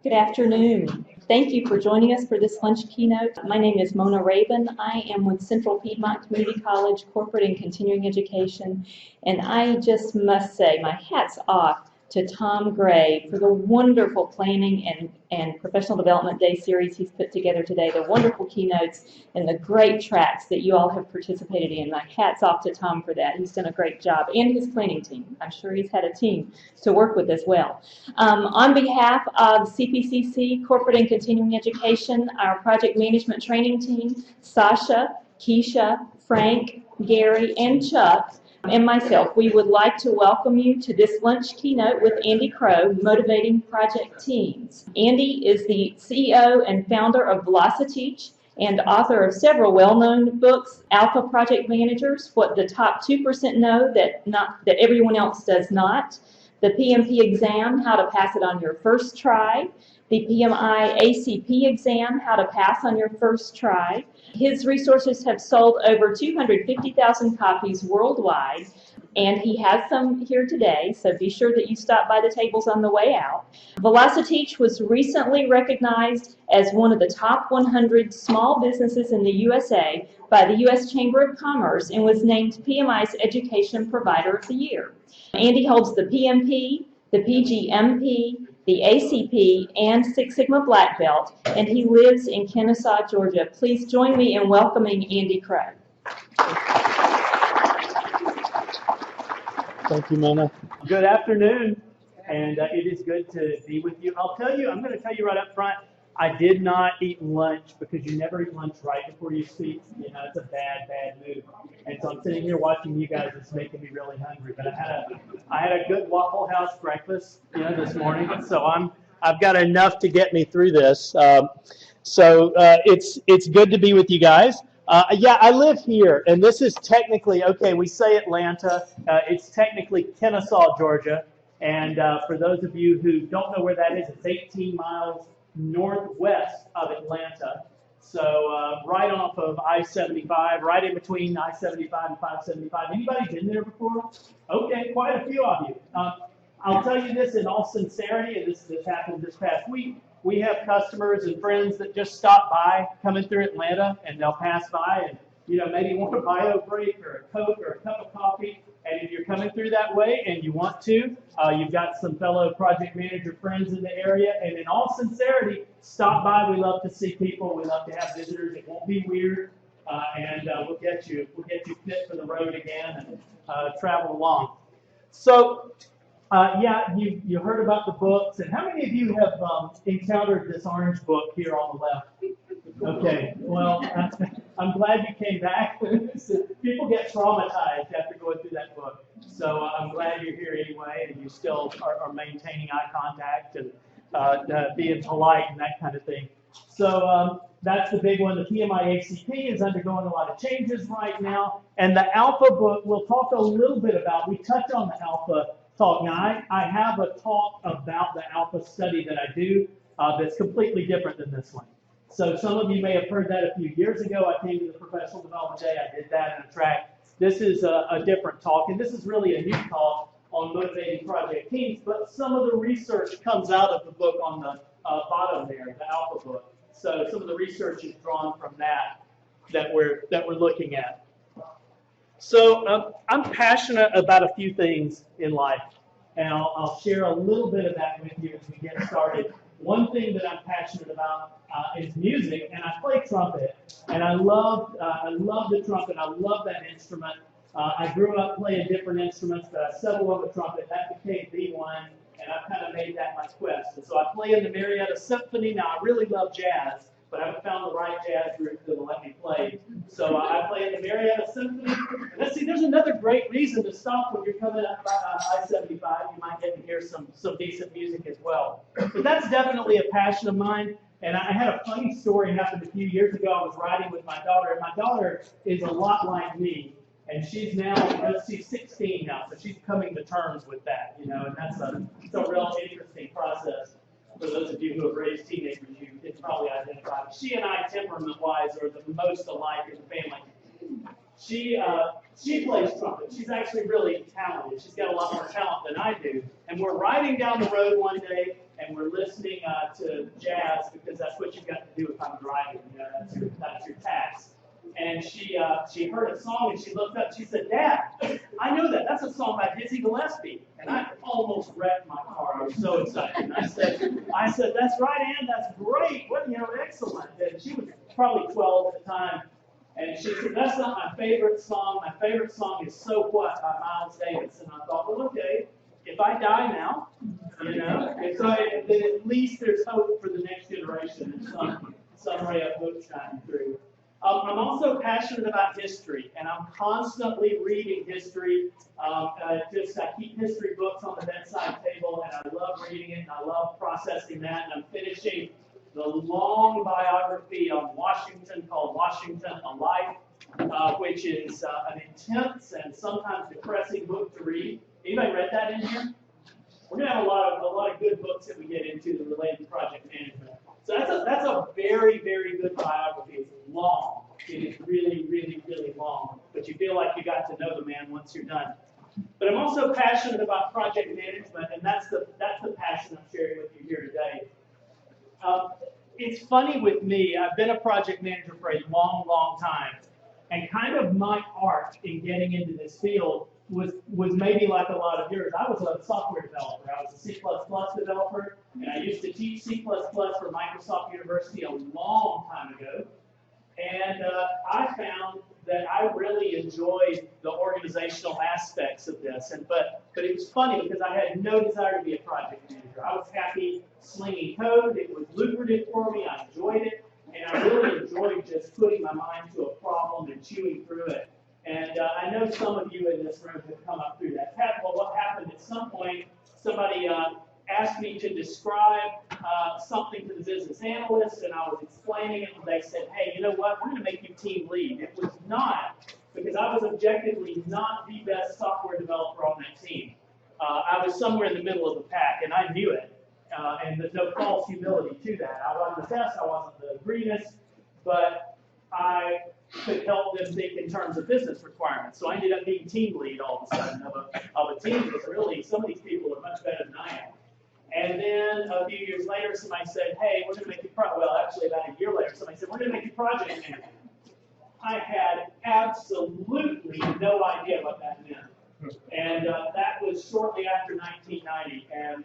Good afternoon. Thank you for joining us for this lunch keynote. My name is Mona Rabin. I am with Central Piedmont Community College Corporate and Continuing Education, and I just must say my hat's off to Tom Gray for the wonderful planning and professional development day series he's put together today, the wonderful keynotes and the great tracks that you all have participated in. My hat's off to Tom for that. He's done a great job, and his planning team. I'm sure he's had a team to work with as well. On behalf of CPCC, Corporate and Continuing Education, our project management training team, Sasha, Keisha, Frank, Gary, and Chuck, and myself, we would like to welcome you to this lunch keynote with Andy Crowe, Motivating Project Teams. Andy is the CEO and founder of VelociTeach and author of several well-known books, Alpha Project Managers, What the Top 2% Know that Everyone Else Does Not, the PMP exam, How to Pass It on Your First Try, the PMI-ACP exam, How to Pass on Your First Try. His resources have sold over 250,000 copies worldwide, and he has some here today, so be sure that you stop by the tables on the way out. VelociTeach was recently recognized as one of the top 100 small businesses in the USA by the U.S. Chamber of Commerce and was named PMI's Education Provider of the Year. Andy holds the PMP, the PGMP, the ACP, and Six Sigma Black Belt, and he lives in Kennesaw, Georgia. Please join me in welcoming Andy Crowe. Thank you, Mona. Good afternoon, and it is good to be with you. I'm going to tell you right up front, I did not eat lunch because you never eat lunch right before you speak. You know, it's a bad move. And so I'm sitting here watching you guys. It's making me really hungry. But I had a good Waffle House breakfast, this morning. So I've got enough to get me through this. It's good to be with you guys. I live here, and this is technically, we say Atlanta. It's technically Kennesaw, Georgia. And for those of you who don't know where that is, it's 18 miles northwest of Atlanta. So right off of I-75, right in between I-75 and 575. Anybody been there before? Okay, quite a few of you. I'll tell you this in all sincerity, and this happened this past week. We have customers and friends that just stop by coming through Atlanta, and they'll pass by and maybe want a bio break or a Coke or a cup of coffee. And if you're coming through that way and you want to, you've got some fellow project manager friends in the area, and in all sincerity, stop by. We love to see people. We love to have visitors. It won't be weird, and we'll get you fit for the road again and travel along. So, you heard about the books, and how many of you have encountered this orange book here on the left? Okay, well, I'm glad you came back. People get traumatized after going through that book. So I'm glad you're here anyway, and you still are maintaining eye contact and being polite and that kind of thing. So that's the big one. The PMI-ACP is undergoing a lot of changes right now. And the Alpha book, we'll talk a little bit about. We touch on the Alpha talk. Now, I have a talk about the Alpha study that I do that's completely different than this one. So some of you may have heard that a few years ago. I came to the Professional Development Day. I did that in a track. This is a different talk, and this is really a new talk on motivating project teams, but some of the research comes out of the book on the bottom there, the Alpha book. So some of the research is drawn from that we're looking at. So I'm passionate about a few things in life, and I'll share a little bit of that with you as we get started. One thing that I'm passionate about is music, and I play trumpet, and I love the trumpet. I love that instrument. I grew up playing different instruments, but I settled on the trumpet. That became the one, and I've kind of made that my quest. And so I play in the Marietta Symphony. Now, I really love jazz, but I haven't found the right jazz group that will let me play. So I play in the Marietta Symphony. And let's see, there's another great reason to stop when you're coming up I-75. You might get to hear some decent music as well. But that's definitely a passion of mine. And I had a funny story happen a few years ago. I was riding with my daughter, and my daughter is a lot like me. And she's 16 now, so she's coming to terms with that, and that's a real interesting process. For those of you who have raised teenagers, you can probably identify. She and I, temperament-wise, are the most alike in the family. She plays trumpet. She's actually really talented. She's got a lot more talent than I do. And we're riding down the road one day, and we're listening to jazz because that's what you've got to do if I'm driving. You know, that's your task. And she heard a song and she looked up. She said, "Dad, I know that. That's a song by Dizzy Gillespie." And I almost wrecked my car. I was so excited. And I said, "That's right, Ann. That's great. What, you know, excellent." And she was probably 12 at the time. And she said, "That's not my favorite song. My favorite song is So What by Miles Davis." And I thought, well, okay, if I die now, you know, and so then at least there's hope for the next generation and some ray of hope shining through. I'm also passionate about history, and I'm constantly reading history. I keep history books on the bedside table, and I love reading it, and I love processing that. And I'm finishing the long biography on Washington called Washington, A Life, which is an intense and sometimes depressing book to read. Anybody read that in here? We're going to have a lot of good books that we get into that relate to project management. So that's a very, very good biography. It's long. It is really, really, really long. But you feel like you got to know the man once you're done. But I'm also passionate about project management, and that's the passion I'm sharing with you here today. It's funny with me. I've been a project manager for a long, long time, and kind of my art in getting into this field was maybe like a lot of yours. I was a software developer. I was a C++ developer, and I used to teach C++ for Microsoft University a long time ago. And I found that I really enjoyed the organizational aspects of this. But it was funny because I had no desire to be a project manager. I was happy slinging code. It was lucrative for me. I enjoyed it. And I really enjoyed just putting my mind to a problem and chewing through it. And I know some of you in this room have come up through that. Well, what happened at some point, somebody asked me to describe something to the business analyst, and I was explaining it, and they said, "Hey, you know what, we're going to make you team lead." It was not, because I was objectively not the best software developer on that team. I was somewhere in the middle of the pack, and I knew it. And there's no false humility to that. I wasn't the best, I wasn't the greenest, but I could help them think in terms of business requirements. So I ended up being team lead all of a sudden of a team that really, some of these people are much better than I am. And then a few years later, somebody said, "Hey, we're going to make you actually about a year later, somebody said, "We're going to make you project manager." I had absolutely no idea what that meant. And that was shortly after 1990. And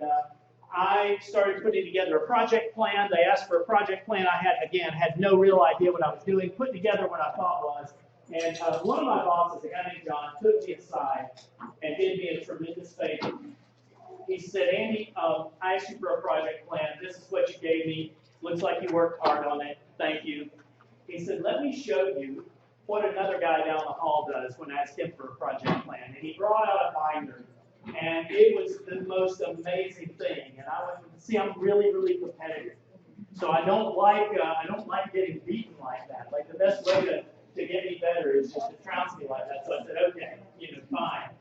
I started putting together a project plan. They asked for a project plan. I had no real idea what I was doing, put together what I thought was. And one of my bosses, a guy named John, took me aside and did me a tremendous favor. He said, "Andy, I asked you for a project plan. This is what you gave me. Looks like you worked hard on it. Thank you." He said, "Let me show you what another guy down the hall does when I ask him for a project plan." And he brought out a binder. And it was the most amazing thing. And I went, see, I'm really, really competitive. So I don't like getting beaten like that. Like the best way to get me better is just to trounce me like that. So I said, "Okay, fine."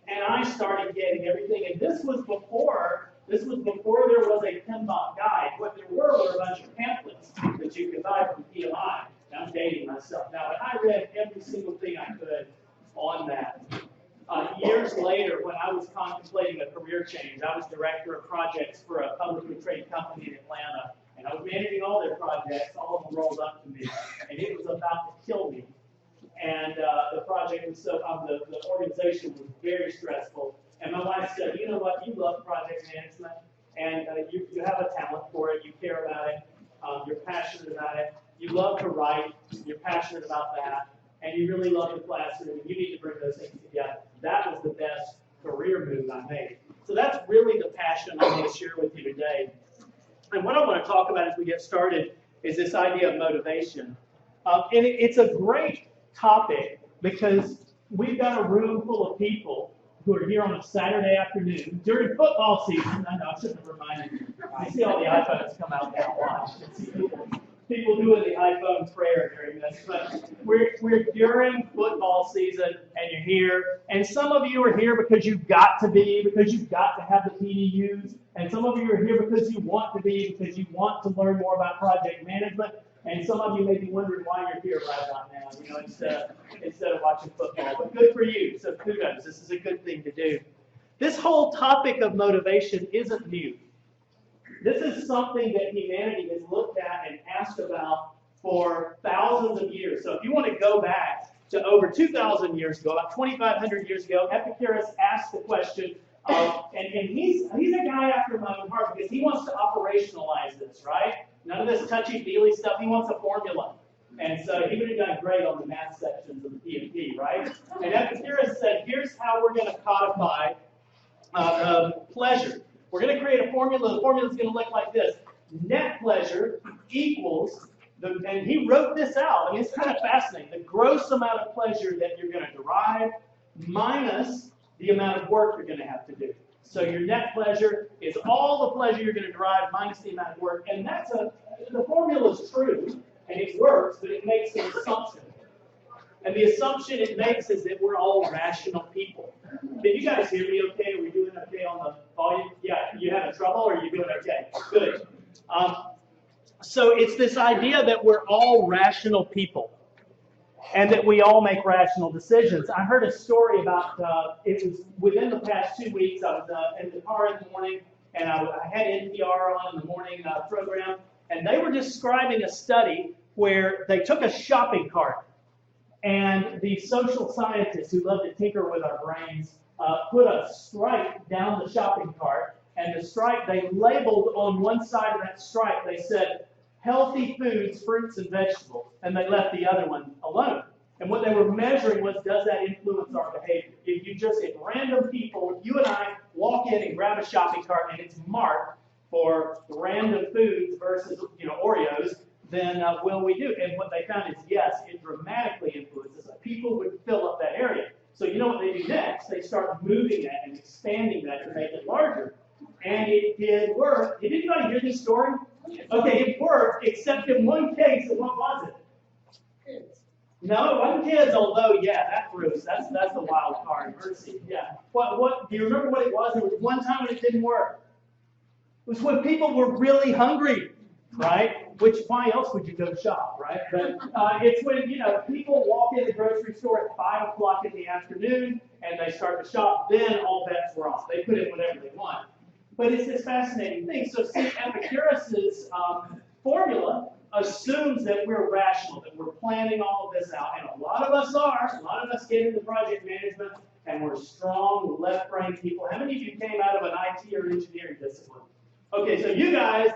And I started getting everything. And this was before there was a PMI guide. What there were a bunch of pamphlets that you could buy from PMI. I'm dating myself now, but I read every single thing I could on that. Years later, when I was contemplating a career change, I was director of projects for a publicly traded company in Atlanta, and I was managing all their projects. All of them rolled up to me, and it was about to kill me. And the project was the organization was very stressful. And my wife said, "You know what? You love project management, and you have a talent for it. You care about it. You're passionate about it. You love to write. You're passionate about that. And you really love the classroom, and you need to bring those things together." That was the best career move I made. So that's really the passion I want to share with you today. And what I want to talk about as we get started is this idea of motivation. And it's a great topic because we've got a room full of people who are here on a Saturday afternoon during football season. I know I shouldn't have reminded you. I see all the iPhones come out now. Watch. I see people doing the iPhone prayer during this, but we're during football season, and you're here, and some of you are here because you've got to have the PDUs, and some of you are here because you want to learn more about project management, and some of you may be wondering why you're here right about now, instead of watching football. But good for you, so kudos. This is a good thing to do. This whole topic of motivation isn't new. This is something that humanity has looked at and asked about for thousands of years. So if you want to go back to over 2,000 years ago, about 2,500 years ago, Epicurus asked the question, and he's a guy after my own heart because he wants to operationalize this, right? None of this touchy-feely stuff. He wants a formula. And so he would have done great on the math sections of the PMP, right? And Epicurus said, here's how we're going to codify pleasure. We're going to create a formula. The formula is going to look like this. Net pleasure equals, and he wrote this out. I mean, it's kind of fascinating. The gross amount of pleasure that you're going to derive minus the amount of work you're going to have to do. So your net pleasure is all the pleasure you're going to derive minus the amount of work. And the formula is true, and it works, but it makes an assumption. And the assumption it makes is that we're all rational people. Can you guys hear me okay? Are we doing okay on the volume? Yeah, you having trouble or are you doing okay? Good. So it's this idea that we're all rational people and that we all make rational decisions. I heard a story about, it was within the past 2 weeks, I was in the car in the morning and I had NPR on in the morning program, and they were describing a study where they took a shopping cart and the social scientists who love to tinker with our brains put a stripe down the shopping cart, and the stripe, they labeled on one side of that stripe, they said, healthy foods, fruits, and vegetables, and they left the other one alone. And what they were measuring was, does that influence our behavior? If random people, you and I walk in and grab a shopping cart and it's marked for random foods versus, Oreos, then will we do? And what they found is, yes, it dramatically influences. People would fill up that area. So you know what they do next? They start moving that and expanding that to make it larger. And it did work. Did anybody hear this story? Okay, it worked, except in one case, and what was it? Kids. No, it wasn't kids, although, yeah, that's the wild card. Mercy, yeah. What, do you remember what it was? There was one time when it didn't work. It was when people were really hungry, right? Why else would you go shop, right? But it's when, people walk in the grocery store at 5 o'clock in the afternoon and they start to shop, then all bets were off. They put in whatever they want. But it's this fascinating thing. So see, Epicurus's formula assumes that we're rational, that we're planning all of this out. And a lot of us are. A lot of us get into project management, and we're strong, left-brain people. How many of you came out of an IT or engineering discipline? Okay, so you guys,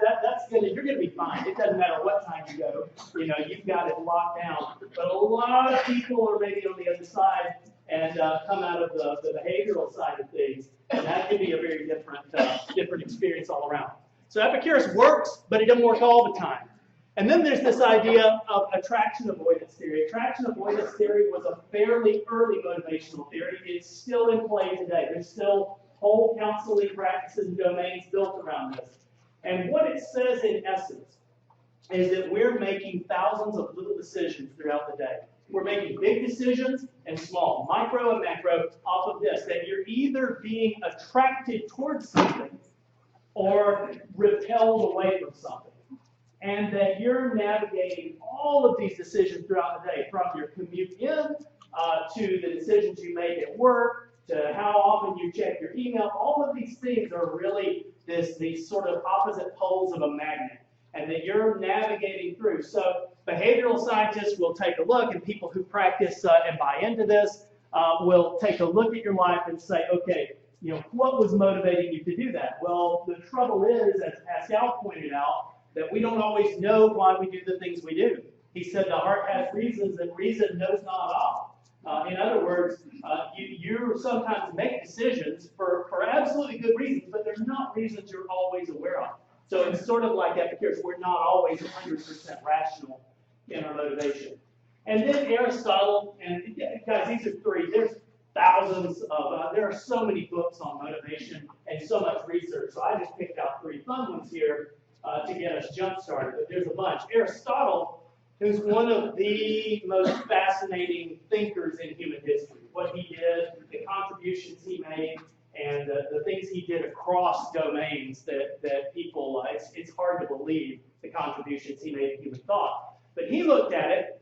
you're going to be fine. It doesn't matter what time you go. You've got it locked down. But a lot of people are maybe on the other side and come out of the behavioral side of things. And that can be a very different experience all around. So Epicurus works, but it doesn't work all the time. And then there's this idea of attraction avoidance theory. Attraction avoidance theory was a fairly early motivational theory. It's still in play today. There's still whole counseling practices and domains built around this. And what it says in essence is that we're making thousands of little decisions throughout the day. We're making big decisions and small, micro and macro, off of this, that you're either being attracted towards something or repelled away from something. And that you're navigating all of these decisions throughout the day, from your commute in to the decisions you make at work, to how often you check your email. All of these things are really these sort of opposite poles of a magnet, and that you're navigating through. So behavioral scientists will take a look, and people who practice and buy into this will take a look at your life and say, okay, what was motivating you to do that? Well, the trouble is, as Pascal pointed out, that we don't always know why we do the things we do. He said the heart has reasons, and reason knows not all. In other words, you sometimes make decisions for absolutely good reasons, but they're not reasons you're always aware of. So it's sort of like Epicurus. We're not always 100% rational in our motivation. And then Aristotle, and guys, these are three. There's thousands of, there are so many books on motivation and so much research. So I just picked out three fun ones here to get us jump-started, but there's a bunch. Aristotle, who's one of the most fascinating thinkers in human history. What he did, the contributions he made, and the things he did across domains that people, it's hard to believe the contributions he made in human thought. But he looked at it,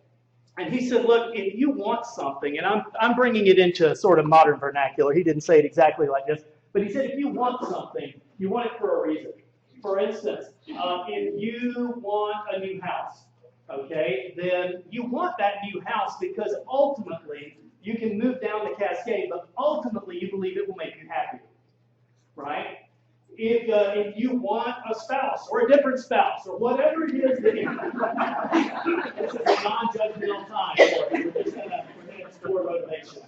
and he said, look, if you want something, and I'm bringing it into sort of modern vernacular. He didn't say it exactly like this, but he said, if you want something, you want it for a reason. For instance, if you want a new house, okay, then you want that new house because ultimately you can move down the cascade, but ultimately you believe it will make you happy, right? If you want a spouse or a different spouse or whatever it is that you this is a non-judgmental time. We're just going to explore motivation.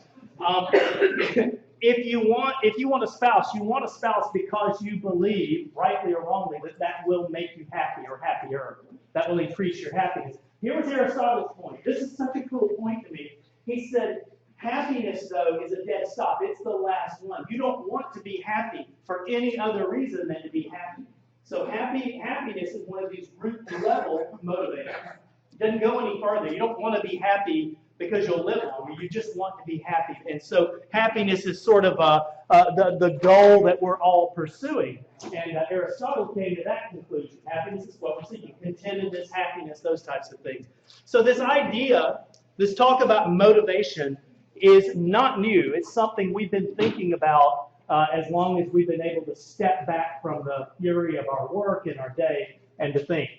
If you want a spouse, you want a spouse because you believe, rightly or wrongly, that will make you happy or happier. That will increase your happiness. Here was Aristotle's point. This is such a cool point to me. He said, happiness, though, is a dead stop. It's the last one. You don't want to be happy for any other reason than to be happy. So happiness is one of these root-level motivators. It doesn't go any further. You don't want to be happy because you'll live longer. You just want to be happy. And so happiness is sort of the goal that we're all pursuing. And Aristotle came to that conclusion. Happiness is what we're seeking. Contentedness, happiness, those types of things. So this idea, this talk about motivation, is not new. It's something we've been thinking about as long as we've been able to step back from the fury of our work and our day and to think.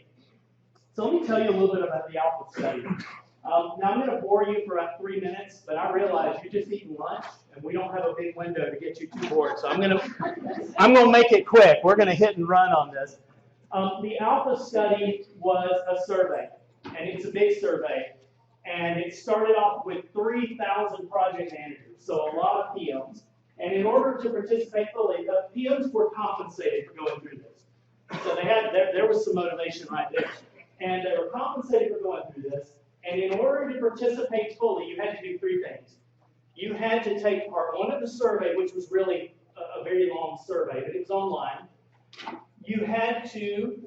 So let me tell you a little bit about the Alpha study. Now I'm going to bore you for about 3 minutes, but I realize you're just eating lunch and we don't have a big window to get you too bored. So I'm going to make it quick. We're going to hit and run on this. The Alpha study was a survey, and it's a big survey. And it started off with 3,000 project managers, so a lot of PMs. And in order to participate fully, the PMs were compensated for going through this. So there was some motivation right there. And they were compensated for going through this. And in order to participate fully, you had to do 3 things. You had to take part 1 of the survey, which was really a very long survey, but it was online. You had to,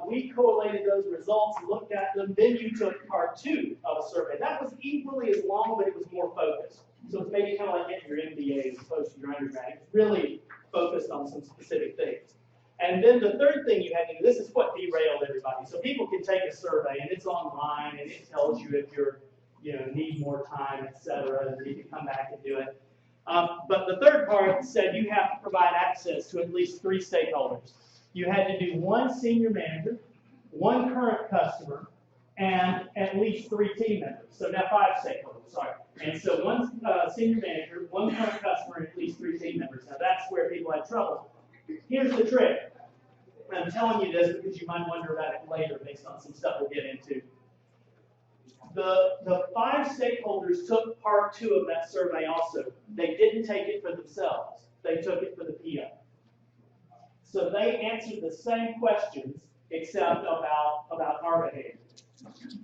we collated those results, looked at them, then you took part 2 of a survey. That was equally as long, but it was more focused. So it's maybe kind of like getting your MBA as opposed to your undergrad. It's really focused on some specific things. And then the third thing you had to do, this is what derailed everybody. So people can take a survey, and it's online, and it tells you if you're, need more time, etc., and you can come back and do it. But the third part said you have to provide access to at least 3 stakeholders. You had to do 1 senior manager, 1 current customer, and at least 3 team members. So now 5 stakeholders, sorry. And so 1 senior manager, 1 current customer, and at least 3 team members. Now that's where people had trouble. Here's the trick. I'm telling you this because you might wonder about it later based on some stuff we'll get into. The 5 stakeholders took part 2 of that survey also. They didn't take it for themselves. They took it for the PM. So they answered the same questions except about our behavior.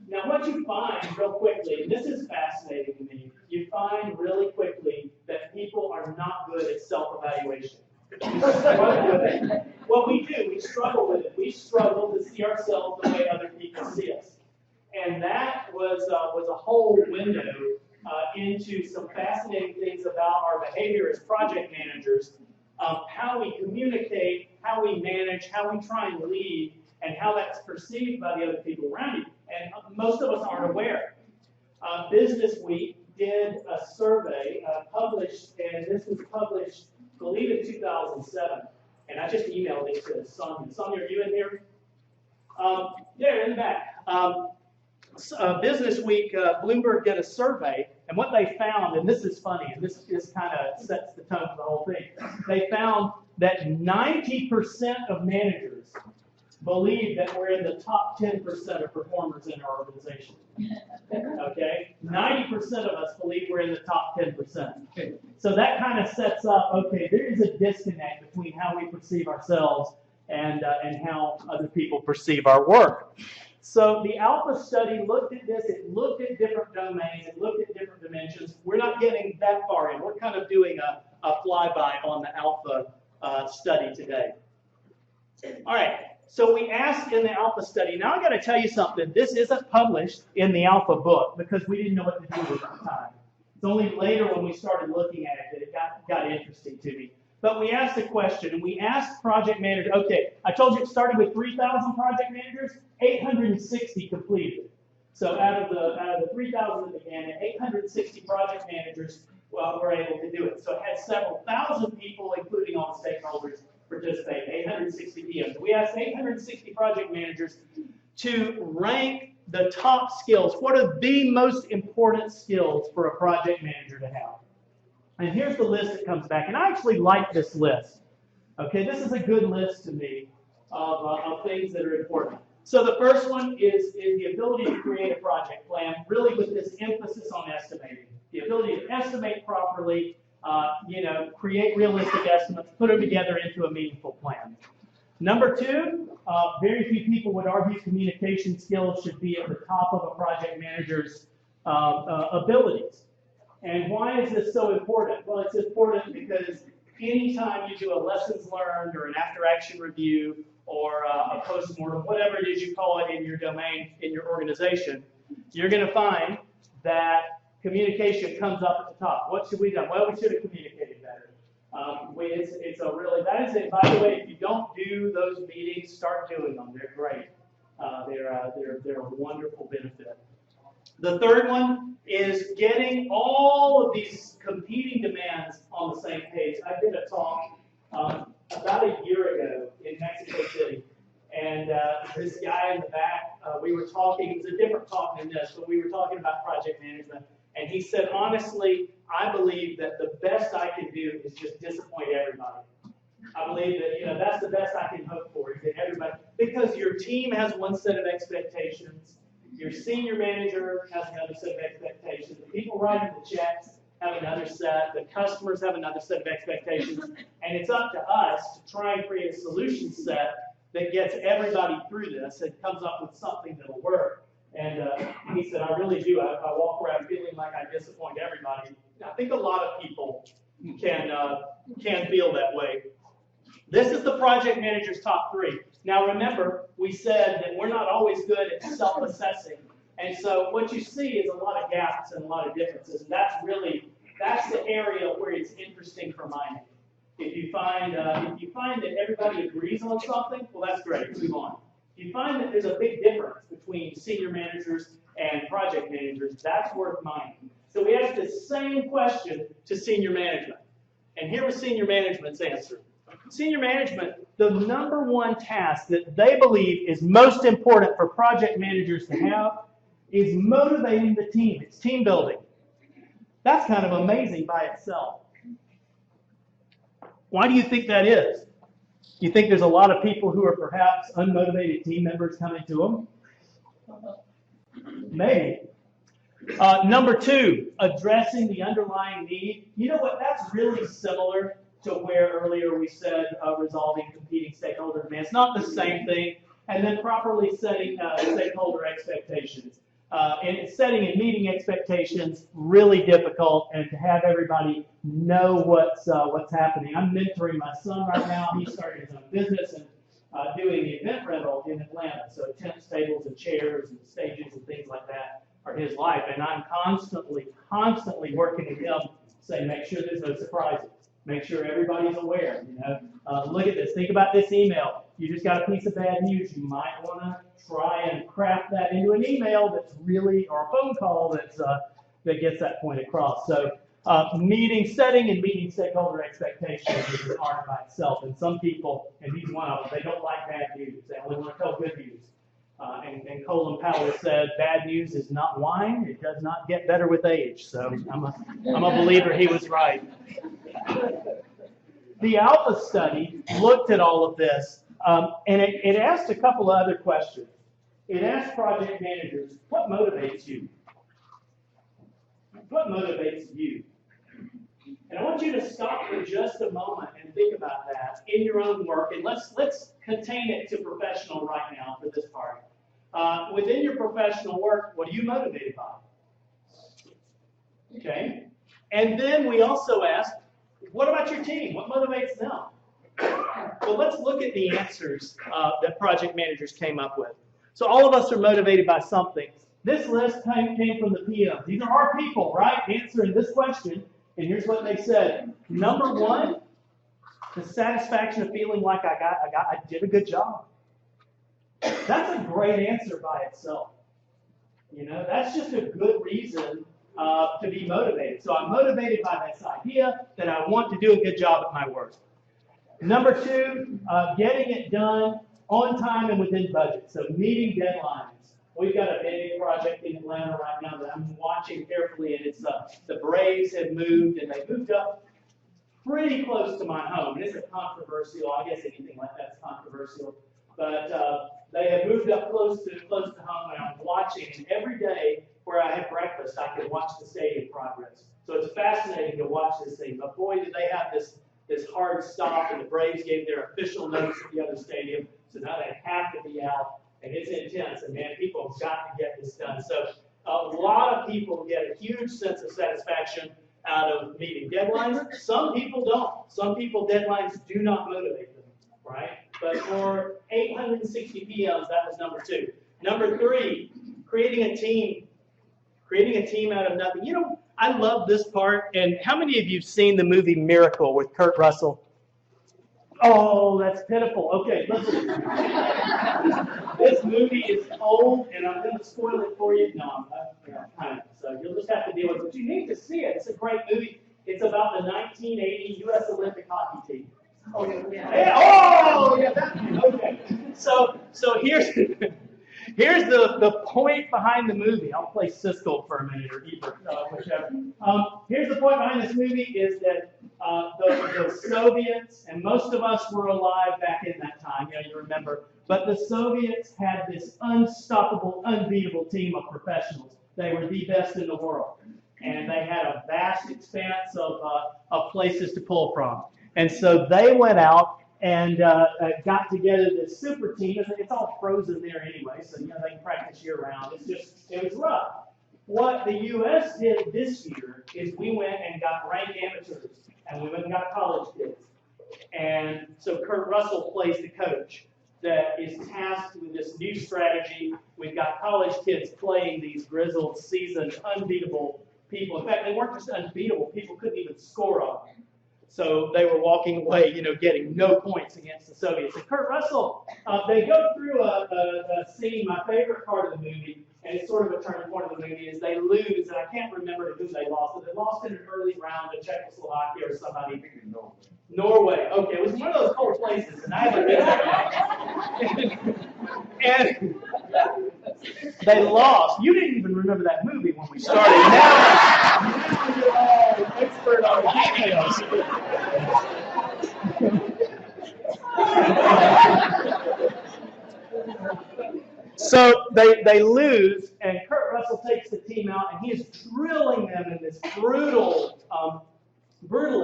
Now what you find real quickly, and this is fascinating to me, you find really quickly that people are not good at self-evaluation. What we do, we struggle with it. We struggle to see ourselves the way other people see us. And that was a whole window into some fascinating things about our behavior as project managers, how we communicate, how we manage, how we try and lead, and how that's perceived by the other people around you. And most of us aren't aware. Business Week did a survey published, and this was published, I believe, in 2007. And I just emailed it to Sonia. Sonia, are you in here? There, in the back. Business Week, Bloomberg did a survey, and what they found, and this is funny, and this kind of sets the tone for the whole thing, they found that 90% of managers believe that we're in the top 10% of performers in our organization. Okay? 90% of us believe we're in the top 10%. Okay. So that kind of sets up, okay, there is a disconnect between how we perceive ourselves and how other people perceive our work. So the Alpha study looked at this. It looked at different domains. It looked at different dimensions. We're not getting that far in. We're kind of doing a flyby on the Alpha study today. All right. So we asked in the Alpha study. Now I got to tell you something. This isn't published in the Alpha book because we didn't know what to do with it at the time. It's only later when we started looking at it that it got interesting to me. But we asked a question, and we asked project managers. Okay, I told you it started with 3,000 project managers. 860 completed. So out of the 3,000 that began, 860 project managers were able to do it. So it had several thousand people, including all the stakeholders, participate, 860 PMs. We asked 860 project managers to rank the top skills. What are the most important skills for a project manager to have? And here's the list that comes back. And I actually like this list. Okay, this is a good list to me of things that are important. So the first one is the ability to create a project plan, really with this emphasis on estimating. The ability to estimate properly, create realistic estimates, put them together into a meaningful plan. Number two, very few people would argue communication skills should be at the top of a project manager's abilities. And why is this so important? Well, it's important because anytime you do a lessons learned or an after-action review or a post-mortem, whatever it is you call it in your domain, in your organization, you're going to find that communication comes up at the top. What should we do? Well, we should have communicated better. That is it. By the way, if you don't do those meetings, start doing them. They're great. They're a wonderful benefit. The third one is getting all of these competing demands on the same page. I did a talk about a year ago in Mexico City, and this guy in the back, we were talking, it was a different talk than this, but we were talking about project management, and he said, honestly, I believe that the best I can do is just disappoint everybody. I believe that, that's the best I can hope for, is that everybody, because your team has one set of expectations, your senior manager has another set of expectations, the people writing the checks have another set, the customers have another set of expectations, and it's up to us to try and create a solution set that gets everybody through this and comes up with something that'll work. And he said, I really do. I walk around feeling like I disappoint everybody. I think a lot of people can feel that way. This is the project manager's top three. Now remember, we said that we're not always good at self-assessing. And so what you see is a lot of gaps and a lot of differences. And that's the area where it's interesting for mining. If you find that everybody agrees on something, well, that's great. Move on. If you find that there's a big difference between senior managers and project managers, that's worth mining. So we asked the same question to senior management. And here was senior management's answer. Senior management, the number one task that they believe is most important for project managers to have is motivating the team. It's team building. That's kind of amazing by itself. Why do you think that is? You think there's a lot of people who are perhaps unmotivated team members coming to them? Maybe. Number two, addressing the underlying need. You know what? That's really similar to where earlier we said resolving competing stakeholder demands. Not the same thing. And then properly setting stakeholder expectations. And setting and meeting expectations, really difficult, and to have everybody know what's happening. I'm mentoring my son right now. He's starting his own business and doing the event rental in Atlanta. So tent tables and chairs and stages and things like that are his life. And I'm constantly working with him, saying, make sure there's no surprises. Make sure everybody's aware. Look at this. Think about this email. You just got a piece of bad news. You might want to try and craft that into an email that's really, or a phone call that gets that point across. So setting and meeting stakeholder expectations is an art by itself. And some people, and he's one of them, they don't like bad news. They only want to tell good news. And Colin Powell said, bad news is not wine. It does not get better with age. So I'm a believer he was right. The Alpha study looked at all of this, and it asked a couple of other questions. It asked project managers, what motivates you? What motivates you? And I want you to stop for just a moment and think about that in your own work. And let's contain it to professional right now for this part. Within your professional work, what are you motivated by? Okay. And then we also asked, what about your team? What motivates them? Well, let's look at the answers that project managers came up with. So all of us are motivated by something. This list came from the PMs. These are our people, right, answering this question. And here's what they said. Number one, the satisfaction of feeling like I did a good job. That's a great answer by itself. That's just a good reason to be motivated. So I'm motivated by this idea that I want to do a good job at my work. Number two, getting it done on time and within budget. So meeting deadlines. We've got a big project in Atlanta right now that I'm watching carefully, and it's the Braves have moved, and they moved up pretty close to my home. And it's a controversial, I guess anything like that's controversial. But they have moved up close to home, and I'm watching. And every day where I have breakfast, I can watch the stadium progress. So it's fascinating to watch this thing. But boy, did they have this hard stop, and the Braves gave their official notice at the other stadium. So now they have to be out, and it's intense. And man, people have got to get this done. So a lot of people get a huge sense of satisfaction out of meeting deadlines. Some people don't. Some people, deadlines do not motivate them, right? But for 860 PMs, that was number two. Number three, creating a team. Creating a team out of nothing. You know, I love this part. And how many of you have seen the movie Miracle with Kurt Russell? Oh, that's pitiful. Okay, listen. This movie is old, and I'm going to spoil it for you. No, I'm not. Kind of. So you'll just have to deal with it. But you need to see it. It's a great movie. It's about the 1980 U.S. Olympic hockey team. Oh, yeah. Oh, yeah. Okay. So here's the point behind the movie. I'll play Siskel for a minute, or Ebert, whichever. Here's the point behind this movie is that the Soviets, and most of us were alive back in that time, you remember, but the Soviets had this unstoppable, unbeatable team of professionals. They were the best in the world. And they had a vast expanse of places to pull from. And so they went out and got together this super team. It's all frozen there anyway, so they can practice year-round. It was rough. What the U.S. did this year is we went and got ranked amateurs, and we went and got college kids. And so Kurt Russell plays the coach that is tasked with this new strategy. We've got college kids playing these grizzled, seasoned, unbeatable people. In fact, they weren't just unbeatable. People couldn't even score on them. So they were walking away, getting no points against the Soviets. And Kurt Russell, they go through a scene, my favorite part of the movie, and it's sort of a turning point of the movie, is they lose, and I can't remember to whom they lost, but they lost in an early round to Czechoslovakia or somebody. Norway. Okay, it was one of those cold places, and I haven't been there. And they lost. You didn't even remember that movie when we started. Now you're all expert on details. So they lose, and Kurt Russell takes the team out, and he is drilling them in this brutal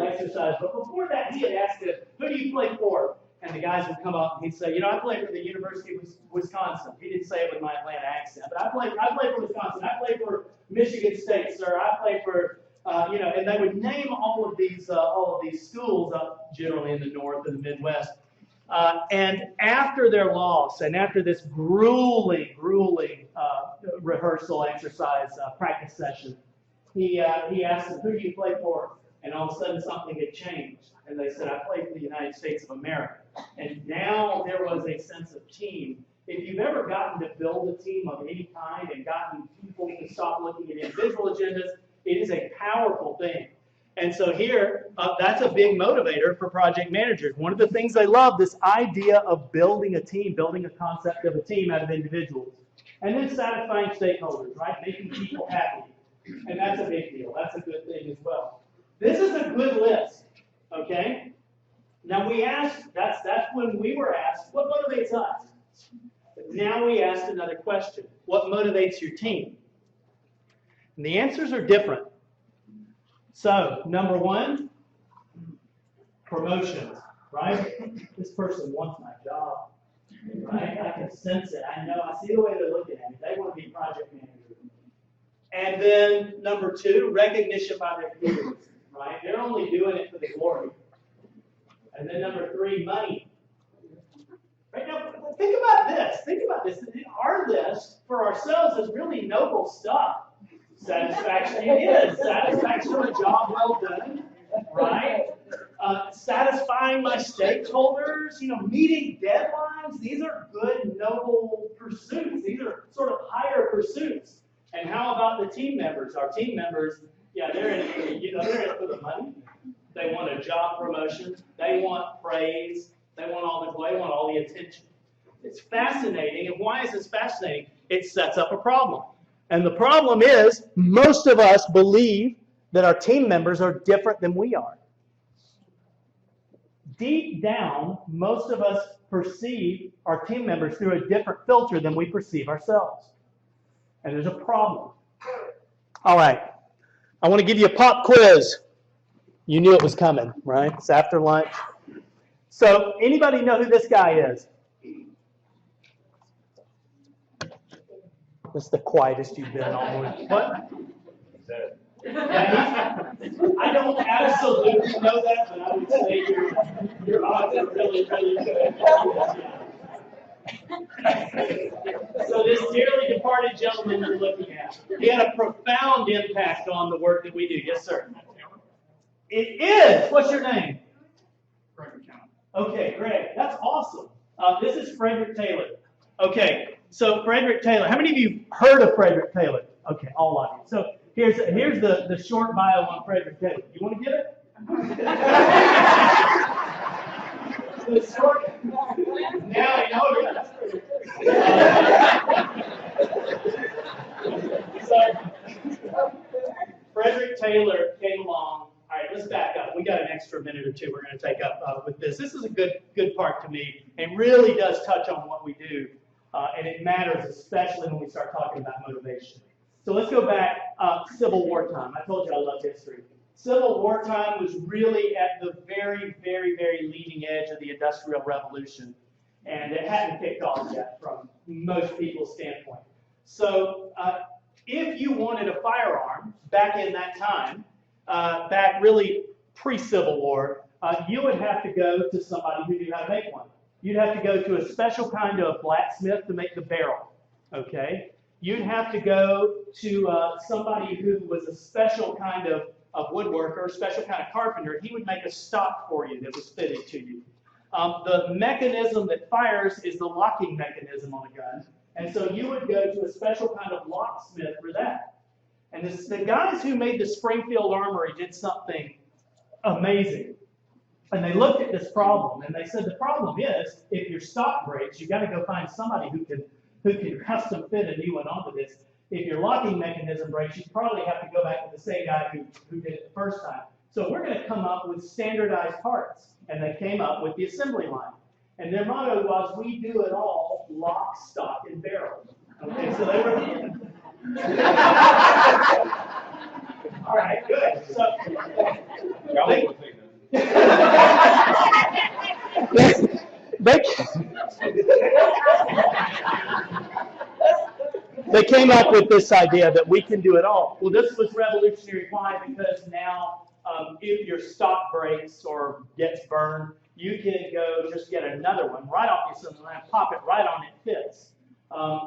exercise. But before that, he had asked them, who do you play for? And the guys would come up and he'd say, I play for the University of Wisconsin. He didn't say it with my Atlanta accent, but I play for Wisconsin. I play for Michigan State, sir. I play for, and they would name all of these schools up generally in the North and the Midwest. And after their loss, and after this grueling rehearsal exercise practice session, he asked them, who do you play for? And all of a sudden something had changed. And they said, I play for the United States of America. And now there was a sense of team. If you've ever gotten to build a team of any kind and gotten people to stop looking at individual agendas, it is a powerful thing. And so here, that's a big motivator for project managers. One of the things they love, this idea of building a team, building a concept of a team out of individuals. And then satisfying stakeholders, right? Making people happy. And that's a big deal. That's a good thing as well. This is a good list, okay? Now we asked, that's when we were asked, what motivates us? But now we asked another question. What motivates your team? And the answers are different. So, number one, promotions, right? This person wants my job, right? I can sense it. I know. I see the way they're looking at me. They want to be project manager. And then number two, recognition by their peers, right? They're only doing it for the glory. And then number three, money. Right now, think about this. Think about this. Our list for ourselves is really noble stuff. Satisfaction, it is. Satisfaction of a job well done, right? Satisfying my stakeholders, meeting deadlines. These are good, noble pursuits. These are sort of higher pursuits. And how about the team members? Our team members, they're in it for the money. They want a job promotion. They want praise. They want all the attention. It's fascinating. And why is this fascinating? It sets up a problem. And the problem is most of us believe that our team members are different than we are. Deep down, most of us perceive our team members through a different filter than we perceive ourselves. And there's a problem. All right. I want to give you a pop quiz. You knew it was coming, right? It's after lunch. So, anybody know who this guy is? This is the quietest you've been all morning. What? Yeah, I don't absolutely know that, but I would say your odds are really, really good. So this dearly departed gentleman you're looking at, he had a profound impact on the work that we do. Yes, sir. It is. What's your name? Okay, Greg. That's awesome. This is Frederick Taylor. Okay, so Frederick Taylor. How many of you heard of Frederick Taylor? Okay, all of you. So here's the short bio on Frederick Taylor. You want to get it? The short. Now you know. So Frederick Taylor came along. All right, let's back up. We got an extra minute or two we're going to take up with this. This is a good part to me and really does touch on what we do. And it matters, especially when we start talking about motivation. So let's go back Civil War time. I told you I love history. Civil War time was really at the very, very, very leading edge of the Industrial Revolution. And it hadn't kicked off yet from most people's standpoint. So if you wanted a firearm back in that time, back really pre-Civil War, you would have to go to somebody who knew how to make one. You'd have to go to a special kind of blacksmith to make the barrel, okay? You'd have to go to somebody who was a special kind of woodworker, a special kind of carpenter. He would make a stock for you that was fitted to you. The mechanism that fires is the locking mechanism on a gun. And so you would go to a special kind of locksmith for that. And the guys who made the Springfield Armory did something amazing. And they looked at this problem, and they said, the problem is, if your stock breaks, you've got to go find somebody who can custom fit a new one onto this. If your locking mechanism breaks, you probably have to go back to the same guy who did it the first time. So we're going to come up with standardized parts. And they came up with the assembly line. And their motto was, we do it all, lock, stock, and barrel. Okay, so they were... All right, good. So, they came up with this idea that we can do it all. Well, this was revolutionary. Why? Because now if your stock breaks or gets burned, you can go just get another one right off your assembly line, pop it right on, it fits.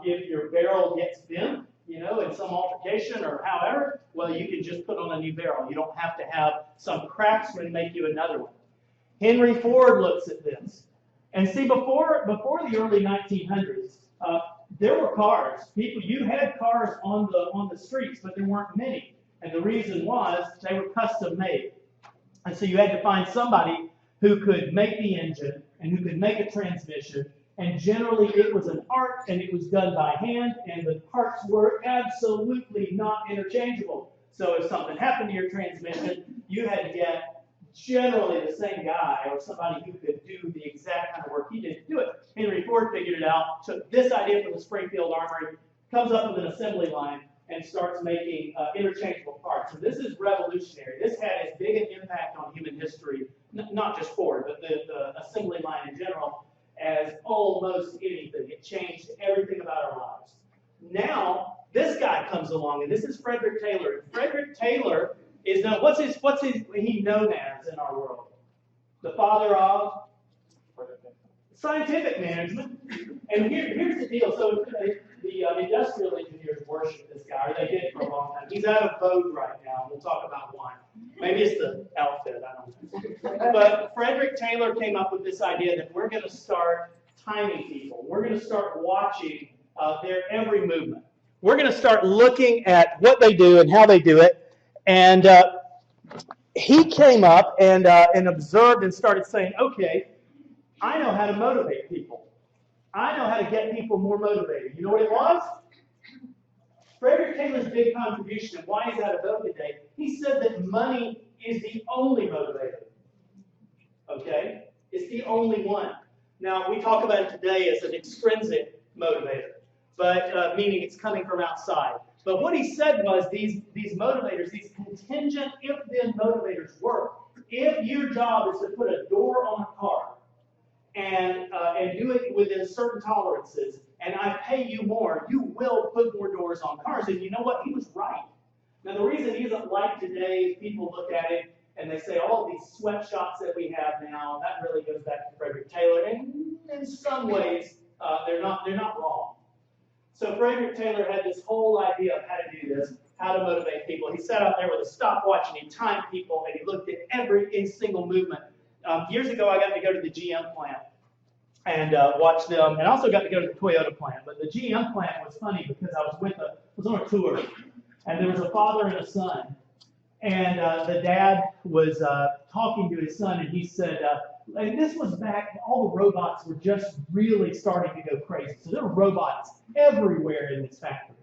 If your barrel gets bent, in some altercation or however, well, you can just put on a new barrel. You don't have to have some craftsman make you another one. Henry Ford looks at this. And see, before the early 1900s, there were cars. You had cars on the streets, but there weren't many. And the reason was they were custom made. And so you had to find somebody who could make the engine and who could make a transmission. And generally it was an art and it was done by hand, and the parts were absolutely not interchangeable. So if something happened to your transmission, you had to get generally the same guy or somebody who could do the exact kind of work he did to do it. Henry Ford figured it out, took this idea from the Springfield Armory, comes up with an assembly line, and starts making interchangeable parts. So this is revolutionary. This had as big an impact on human history, not just Ford, but the assembly line in general, as almost anything. It changed everything about our lives. Now, this guy comes along, and this is Frederick Taylor. Frederick Taylor is known, what's he known as in our world? The father of scientific management. And here's the deal. So the industrial engineers worship this guy, or they did for a long time. He's out of vogue right now. We'll talk about why. Maybe it's the outfit, I don't know. But Frederick Taylor came up with this idea that we're going to start timing people. We're going to start watching their every movement. We're going to start looking at what they do and how they do it. And he came up and observed and started saying, okay, I know how to motivate people. I know how to get people more motivated. You know what it was? Frederick Taylor's big contribution, and why he's out of vogue today, he said that money is the only motivator. Okay? It's the only one. Now, we talk about it today as an extrinsic motivator, but meaning it's coming from outside. But what he said was these motivators, these contingent if-then motivators work. If your job is to put a door on a car and do it within certain tolerances, and I pay you more, you will put more doors on cars. And you know what? He was right. Now, the reason he isn't like today, people look at it and they say, all of these sweatshops that we have now, that really goes back to Frederick Taylor. And in some ways, they're not wrong. So Frederick Taylor had this whole idea of how to do this, how to motivate people. He sat out there with a stopwatch and he timed people and he looked at every single movement. Years ago, I got to go to the GM plant and watch them, and I also got to go to the Toyota plant. But the GM plant was funny because I was on a tour, and there was a father and a son, and the dad was talking to his son, and he said, and this was back, all the robots were just really starting to go crazy. So there were robots everywhere in this factory.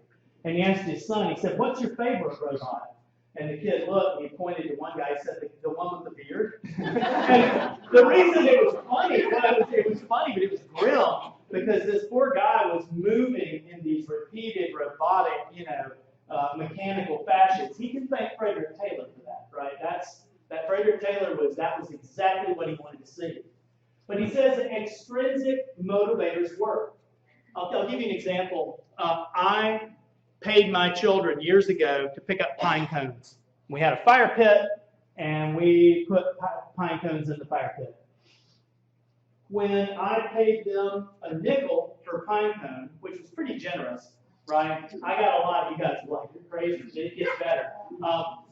And he asked his son, he said, what's your favorite robot? And the kid looked, and he pointed to one guy, he said, the one with the beard. And the reason it was funny, it was funny, but it was grim, because this poor guy was moving in these repeated, robotic, mechanical fashions. He can thank Frederick Taylor for that, right? That Frederick Taylor that was exactly what he wanted to see. But he says extrinsic motivators work. I'll give you an example. I paid my children years ago to pick up pine cones. We had a fire pit, and we put pine cones in the fire pit. When I paid them a nickel per pine cone, which was pretty generous, right? I got a lot of you guys like, you're crazy, it gets better.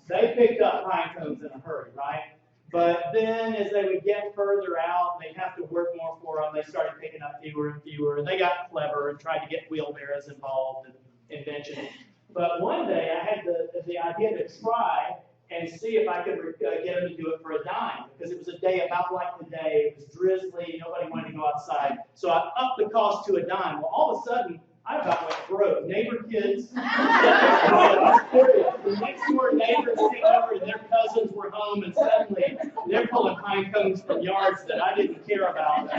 They picked up pine cones in a hurry, right? But then as they would get further out, they'd have to work more for them. They started picking up fewer and fewer, and they got clever and tried to get wheelbarrows involved and invention. But one day I had the idea to try and see if I could get them to do it for a dime, because it was a day about like today. It was drizzly, nobody wanted to go outside. So I upped the cost to a dime. Well, all of a sudden, I about went broke. Neighbor kids, the next door neighbors came over and their cousins were home, and suddenly they're pulling pine cones from yards that I didn't care about.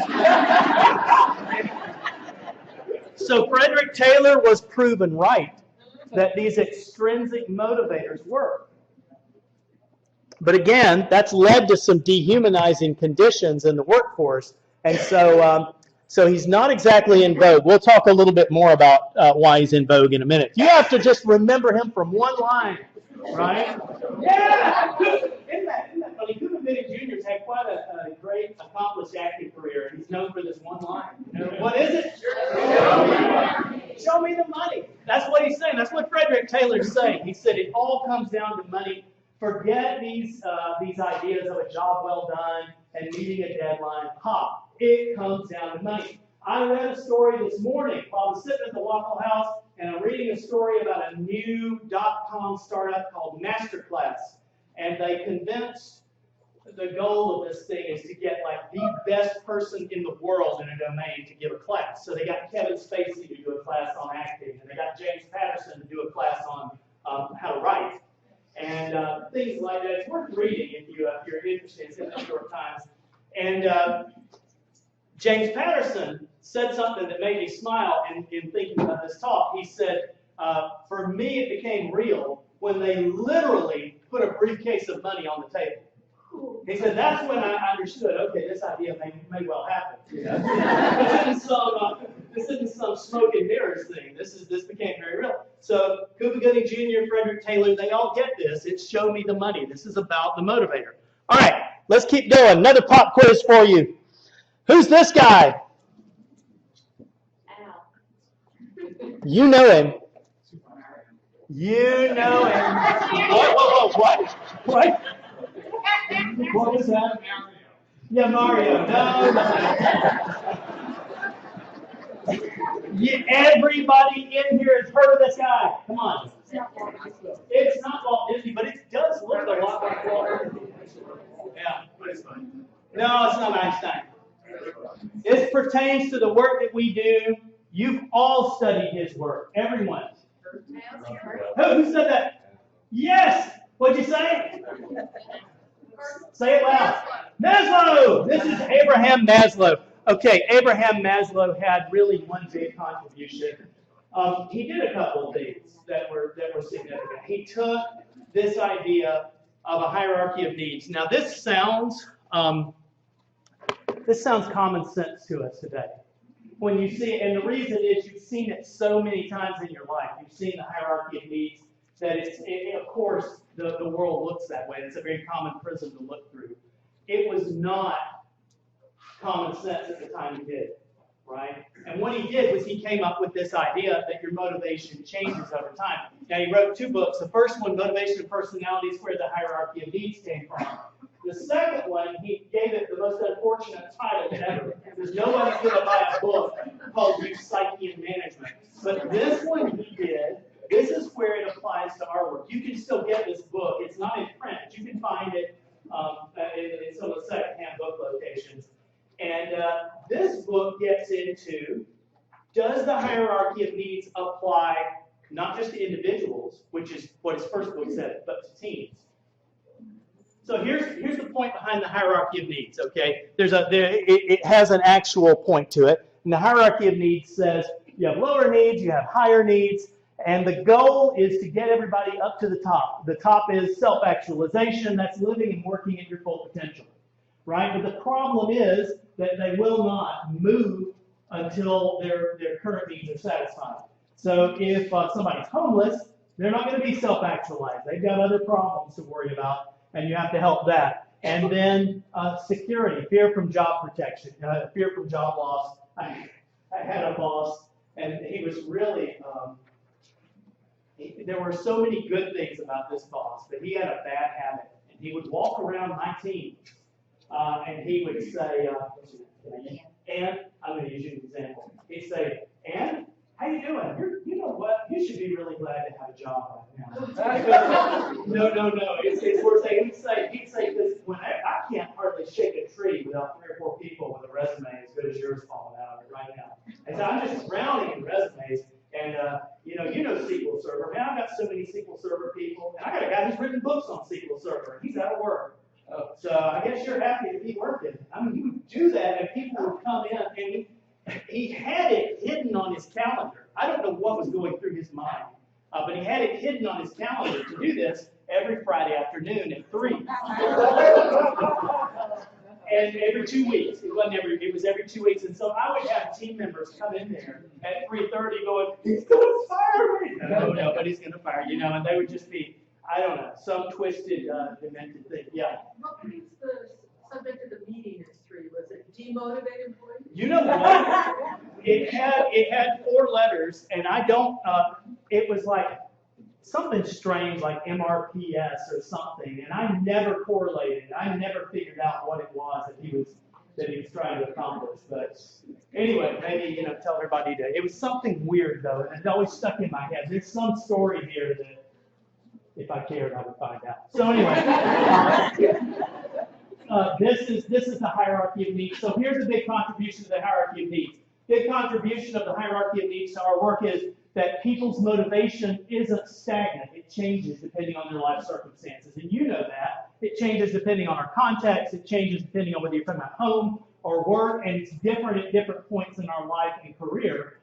So Frederick Taylor was proven right that these extrinsic motivators work. But again, that's led to some dehumanizing conditions in the workforce, and so he's not exactly in vogue. We'll talk a little bit more about why he's in vogue in a minute. You have to just remember him from one line, right? Yeah! Isn't that funny? Cuba Gooding Jr.'s had quite a great, accomplished acting career. He's known for this one line. What is it? Show me the money. That's what he's saying. That's what Frederick Taylor's saying. He said it all comes down to money. Forget these ideas of a job well done and meeting a deadline. It comes down to money. I read a story this morning while I was sitting at the Waffle House, and I'm reading a story about a new .com startup called Masterclass. And they convinced the goal of this thing is to get like the best person in the world in a domain to give a class. So they got Kevin Spacey to do a class on acting, and they got James Patterson to do a class on how to write. And things like that. It's worth reading if you're interested in the short times. And James Patterson said something that made me smile in thinking about this talk. He said, for me, it became real when they literally put a briefcase of money on the table. He said, that's when I understood, okay, this idea may well happen. This isn't some smoke and mirrors thing. This became very real. So Cuba Gooding Jr., Frederick Taylor, they all get this. It's show me the money. This is about the motivator. All right, let's keep going. Another pop quiz for you. Who's this guy? Al. You know him. You know him. What? What? What was that? Yeah, Mario. No. Everybody in here has heard of this guy. Come on. It's not Walt Disney, but it does look a lot like Walt Disney. Yeah. No, it's not Einstein. This pertains to the work that we do. You've all studied his work. Everyone. Who said that? Yes! What'd you say? Say it loud. Maslow! This is Abraham Maslow. Okay, Abraham Maslow had really one big contribution. He did a couple of things that were significant. He took this idea of a hierarchy of needs. Now, this sounds common sense to us today. When you see it, and the reason is you've seen it so many times in your life. You've seen the hierarchy of needs that of course, the world looks that way. It's a very common prism to look through. It was not common sense at the time he did it, right? And what he did was he came up with this idea that your motivation changes over time. Now, he wrote 2 books. The first one, Motivation and Personality, is where the hierarchy of needs came from. The second one, he gave it the most unfortunate title ever, because nobody's going to buy a book called Use Psyche and Management. But this one he did. This is where it applies to our work. You can still get this book. It's not in print. You can find it in some of the secondhand book locations. And this book gets into, does the hierarchy of needs apply not just to individuals, which is what his first book said, but to teams? So here's the point behind the hierarchy of needs, okay? It has an actual point to it. And the hierarchy of needs says you have lower needs, you have higher needs, and the goal is to get everybody up to the top. The top is self-actualization. That's living and working at your full potential, right? But the problem is that they will not move until their current needs are satisfied. So if somebody's homeless, they're not going to be self-actualized. They've got other problems to worry about, and you have to help that. And then security, fear from job protection, fear from job loss. I had a boss, and he was really, there were so many good things about this boss, but he had a bad habit. And he would walk around my team, and he would say, Ann, I'm going to use you as an example. He'd say, Ann, how you doing? You know what? You should be really glad to have a job right now. No. It's worth saying. He'd say this, when I can't hardly shake a tree without 3 or 4 people with a resume as good as yours falling out of it right now. And so I'm just drowning in resumes. And you know SQL Server. Man, I've got so many SQL Server people. And I got a guy who's written books on SQL Server. He's out of work. So I guess you're happy to be working. I mean, he would do that, and people would come in, and he had it hidden on his calendar. I don't know what was going through his mind, but he had it hidden on his calendar to do this every Friday afternoon at 3. And every 2 weeks. It was every 2 weeks. And so I would have team members come in there at 3:30 going, he's going to fire me. No, nobody's going to fire you. And they would just be, I don't know, some twisted, demented thing. Yeah. What was the subject of the meeting history? Was it demotivate employees? You know what? It had 4 letters, and I don't, it was like something strange like MRPS or something, and I never correlated. I never figured out what it was that he was trying to accomplish. But anyway, maybe tell everybody to. It was something weird though, and it always stuck in my head. There's some story here that, if I cared, I would find out. So anyway, this is the hierarchy of needs. So here's a big contribution to the hierarchy of needs. Big contribution of the hierarchy of needs to our work is that people's motivation isn't stagnant. It changes depending on their life circumstances. And you know that. It changes depending on our context. It changes depending on whether you're talking about home or work. And it's different at different points in our life and career.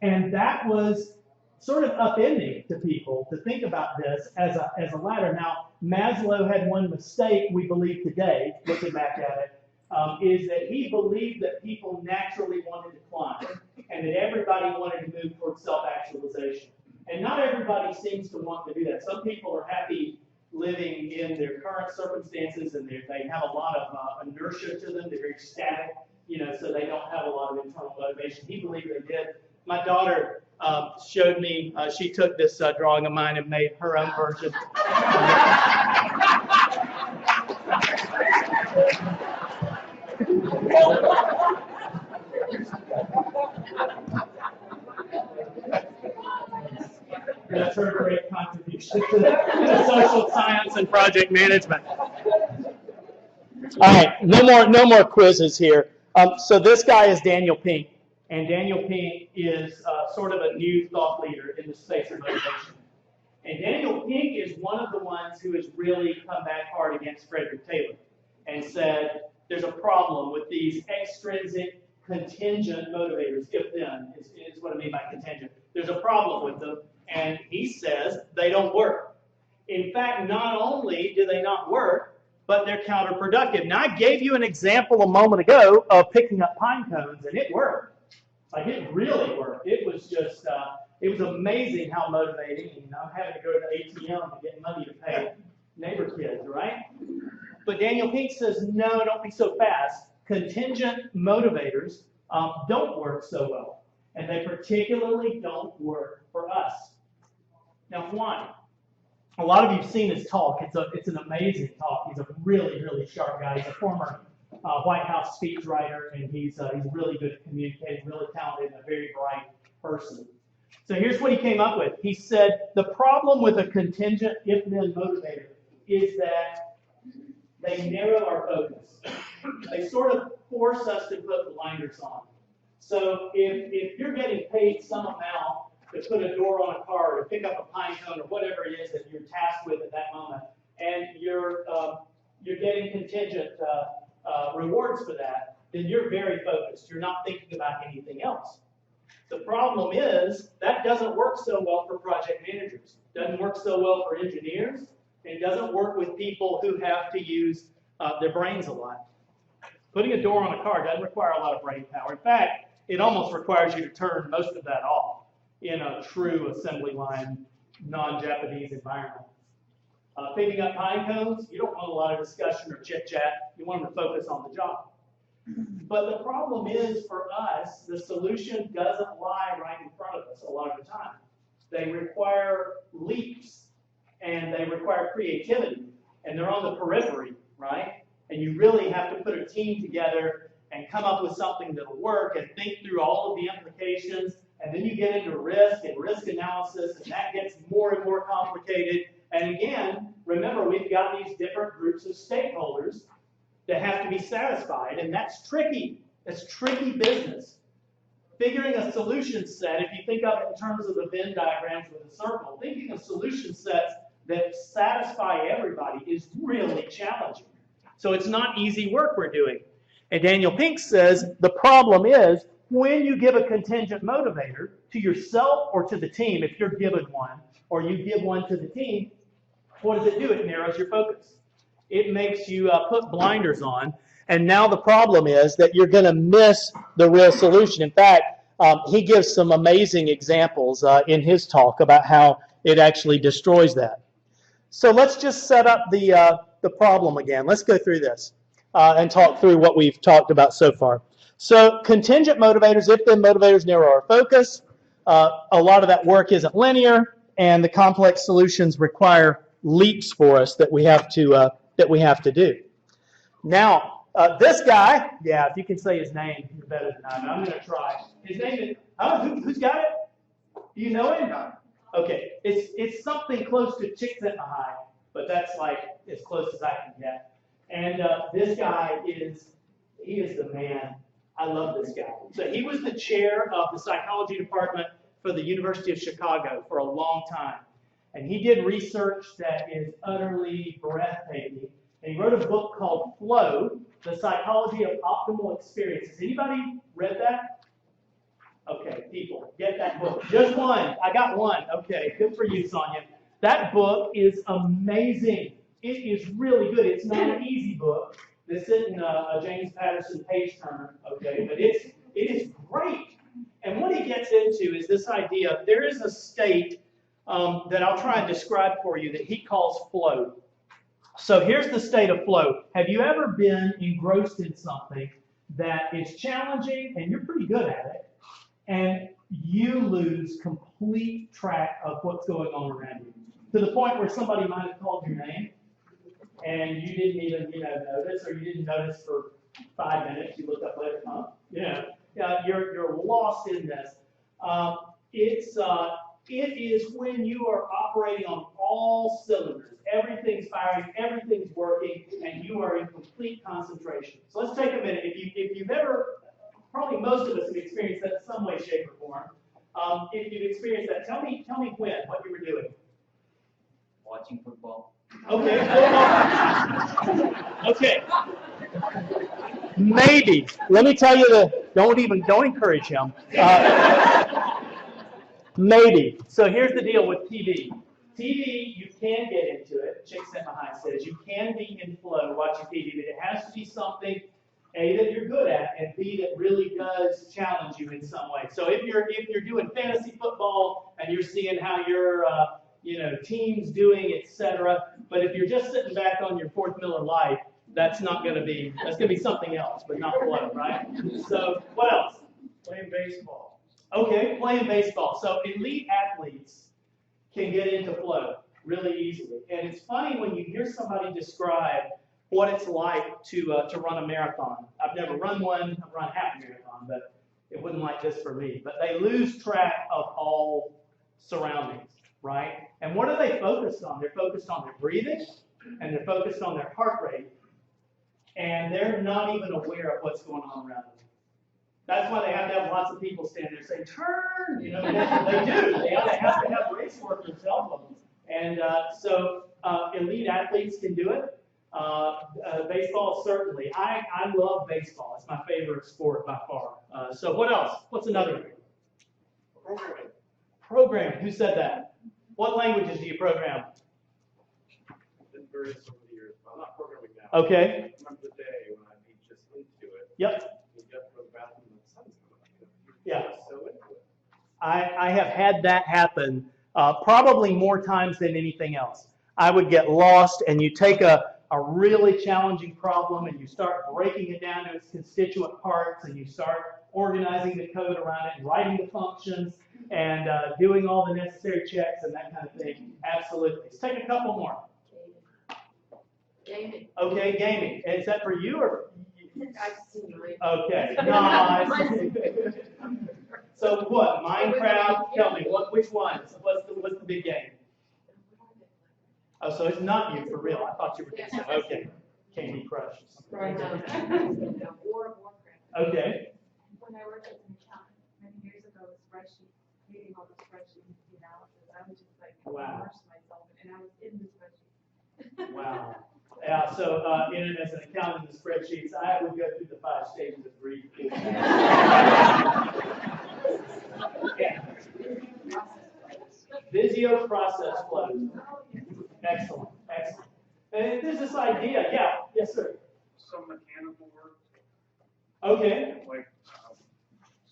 And that was sort of upending to people to think about this as a ladder. Now, Maslow had one mistake, we believe today, looking back at it, is that he believed that people naturally wanted to climb and that everybody wanted to move towards self-actualization. And not everybody seems to want to do that. Some people are happy living in their current circumstances and they have a lot of inertia to them. They're very static, so they don't have a lot of internal motivation. He believed they did. My daughter showed me, she took this drawing of mine and made her own version. That's her great contribution. switch to social science and project management. All right, no more quizzes here. So this guy is Daniel Pink, and Daniel Pink is sort of a new thought leader in the space of motivation. And Daniel Pink is one of the ones who has really come back hard against Frederick Taylor and said there's a problem with these extrinsic contingent motivators, if then is what I mean by contingent. There's a problem with them, and he says they don't work. In fact, not only do they not work, but they're counterproductive. Now, I gave you an example a moment ago of picking up pine cones, and it worked. Like, it really worked. It was just, it was amazing how motivating. You know, I'm having to go to the ATM to get money to pay neighbor kids, right? But Daniel Pink says, no, don't be so fast. Contingent motivators don't work so well, and they particularly don't work for us. Now, why? A lot of you have seen his talk. It's an amazing talk. He's a really, really sharp guy. He's a former White House speechwriter, and he's really good at communicating, really talented, and a very bright person. So here's what he came up with. He said, the problem with a contingent if-then motivator is that they narrow our focus. They sort of force us to put blinders on. So if you're getting paid some amount to put a door on a car, or to pick up a pine cone, or whatever it is that you're tasked with at that moment, and you're getting contingent rewards for that, then you're very focused. You're not thinking about anything else. The problem is that doesn't work so well for project managers. Doesn't work so well for engineers, and doesn't work with people who have to use their brains a lot. Putting a door on a car doesn't require a lot of brain power. In fact, it almost requires you to turn most of that off in a true assembly line, non-Japanese environment. Picking up pine cones, you don't want a lot of discussion or chit-chat. You want them to focus on the job. But the problem is, for us, the solution doesn't lie right in front of us a lot of the time. They require leaps, and they require creativity, and they're on the periphery, right? And you really have to put a team together and come up with something that'll work and think through all of the implications. And then you get into risk and risk analysis, and that gets more and more complicated. And again, remember, we've got these different groups of stakeholders that have to be satisfied, and that's tricky. It's tricky business. Figuring a solution set, if you think of it in terms of the Venn diagrams with a circle, thinking of solution sets that satisfy everybody is really challenging. So it's not easy work we're doing. And Daniel Pink says the problem is when you give a contingent motivator to yourself or to the team, if you're given one, or you give one to the team, what does it do? It narrows your focus. It makes you put blinders on. And now the problem is that you're going to miss the real solution. In fact, he gives some amazing examples in his talk about how it actually destroys that. So let's just set up the problem again. Let's go through this and talk through what we've talked about so far. So contingent motivators, if-then motivators, narrow our focus. A lot of that work isn't linear, and the complex solutions require leaps for us that we have to do. Now, this guy, yeah, if you can say his name, you're better than I, but I'm going to try. His name is, who's got it? Do you know him? Okay, it's something close to Csikszentmihalyi, but that's like as close as I can get. And this guy he is the man. I love this guy. So he was the chair of the psychology department for the University of Chicago for a long time. And he did research that is utterly breathtaking. And he wrote a book called Flow, The Psychology of Optimal Experiences. Anybody read that? Okay, people, get that book. Just one. I got one. Okay, good for you, Sonia. That book is amazing. It is really good. It's not an easy book. This isn't a James Patterson page turner, okay, but it is great. And what he gets into is this idea, there is a state that I'll try and describe for you that he calls flow. So here's the state of flow. Have you ever been engrossed in something that is challenging and you're pretty good at it, and you lose complete track of what's going on around you, to the point where somebody might have called your name and you didn't even notice, or you didn't notice for 5 minutes, you looked up later, you're lost in this. It is when you are operating on all cylinders. Everything's firing, everything's working, and you are in complete concentration. So let's take a minute. If you've ever, probably most of us have experienced that in some way, shape, or form. If you've experienced that, tell me when, what you were doing. Watching football. Okay. Okay. Maybe. Let me tell you don't encourage him. Maybe. So here's the deal with TV. TV, you can get into it. Chick Sent Behind says you can be in flow watching TV, but it has to be something, A, that you're good at, and B, that really does challenge you in some way. So if you're doing fantasy football and you're seeing how your team's doing, etc., but if you're just sitting back on your fourth Miller Lite, that's going to be something else, but not flow, right? So what else? Playing baseball. Okay, playing baseball. So elite athletes can get into flow really easily. And it's funny when you hear somebody describe what it's like to run a marathon. I've never run one. I've run half a marathon, but it wasn't like this for me. But they lose track of all surroundings, right? And what are they focused on? They're focused on their breathing, and they're focused on their heart rate, and they're not even aware of what's going on around them. That's why they have to have lots of people stand there saying, turn, they do. They have to have race workers help them. And so elite athletes can do it. Baseball, certainly. I love baseball. It's my favorite sport by far. So what else? What's another one? Programming. Programming. Who said that? What languages do you program? Been various over the years, but I'm not programming now. Okay. I remember the day when I'd be just into it. Yep. You get to the bathroom and the sun's coming up. Yeah. So into it. I have had that happen probably more times than anything else. I would get lost, and you take a really challenging problem and you start breaking it down to its constituent parts, and you start organizing the code around it and writing the functions and doing all the necessary checks and that kind of thing. Absolutely. Let's take a couple more. Gaming. Okay, gaming. Is that for you or? I've seen mine. Okay. Nice. So what? Minecraft? Tell me which ones? What's the big game? Oh, so it's not you for real. I thought you were just okay. Candy Crush. Right now. War of Warcraft. Okay. When I worked as an accountant many years ago, spreadsheet, reading all the spreadsheet analysis, I was just like, Wow. immersed myself, and I was in the spreadsheet. Wow. Yeah, so as an accountant in the spreadsheets, I would go through the 5 stages of grief. Yeah. Visio process flows. Excellent, excellent. And there's this idea, yes, sir. Some mechanical work, Okay, like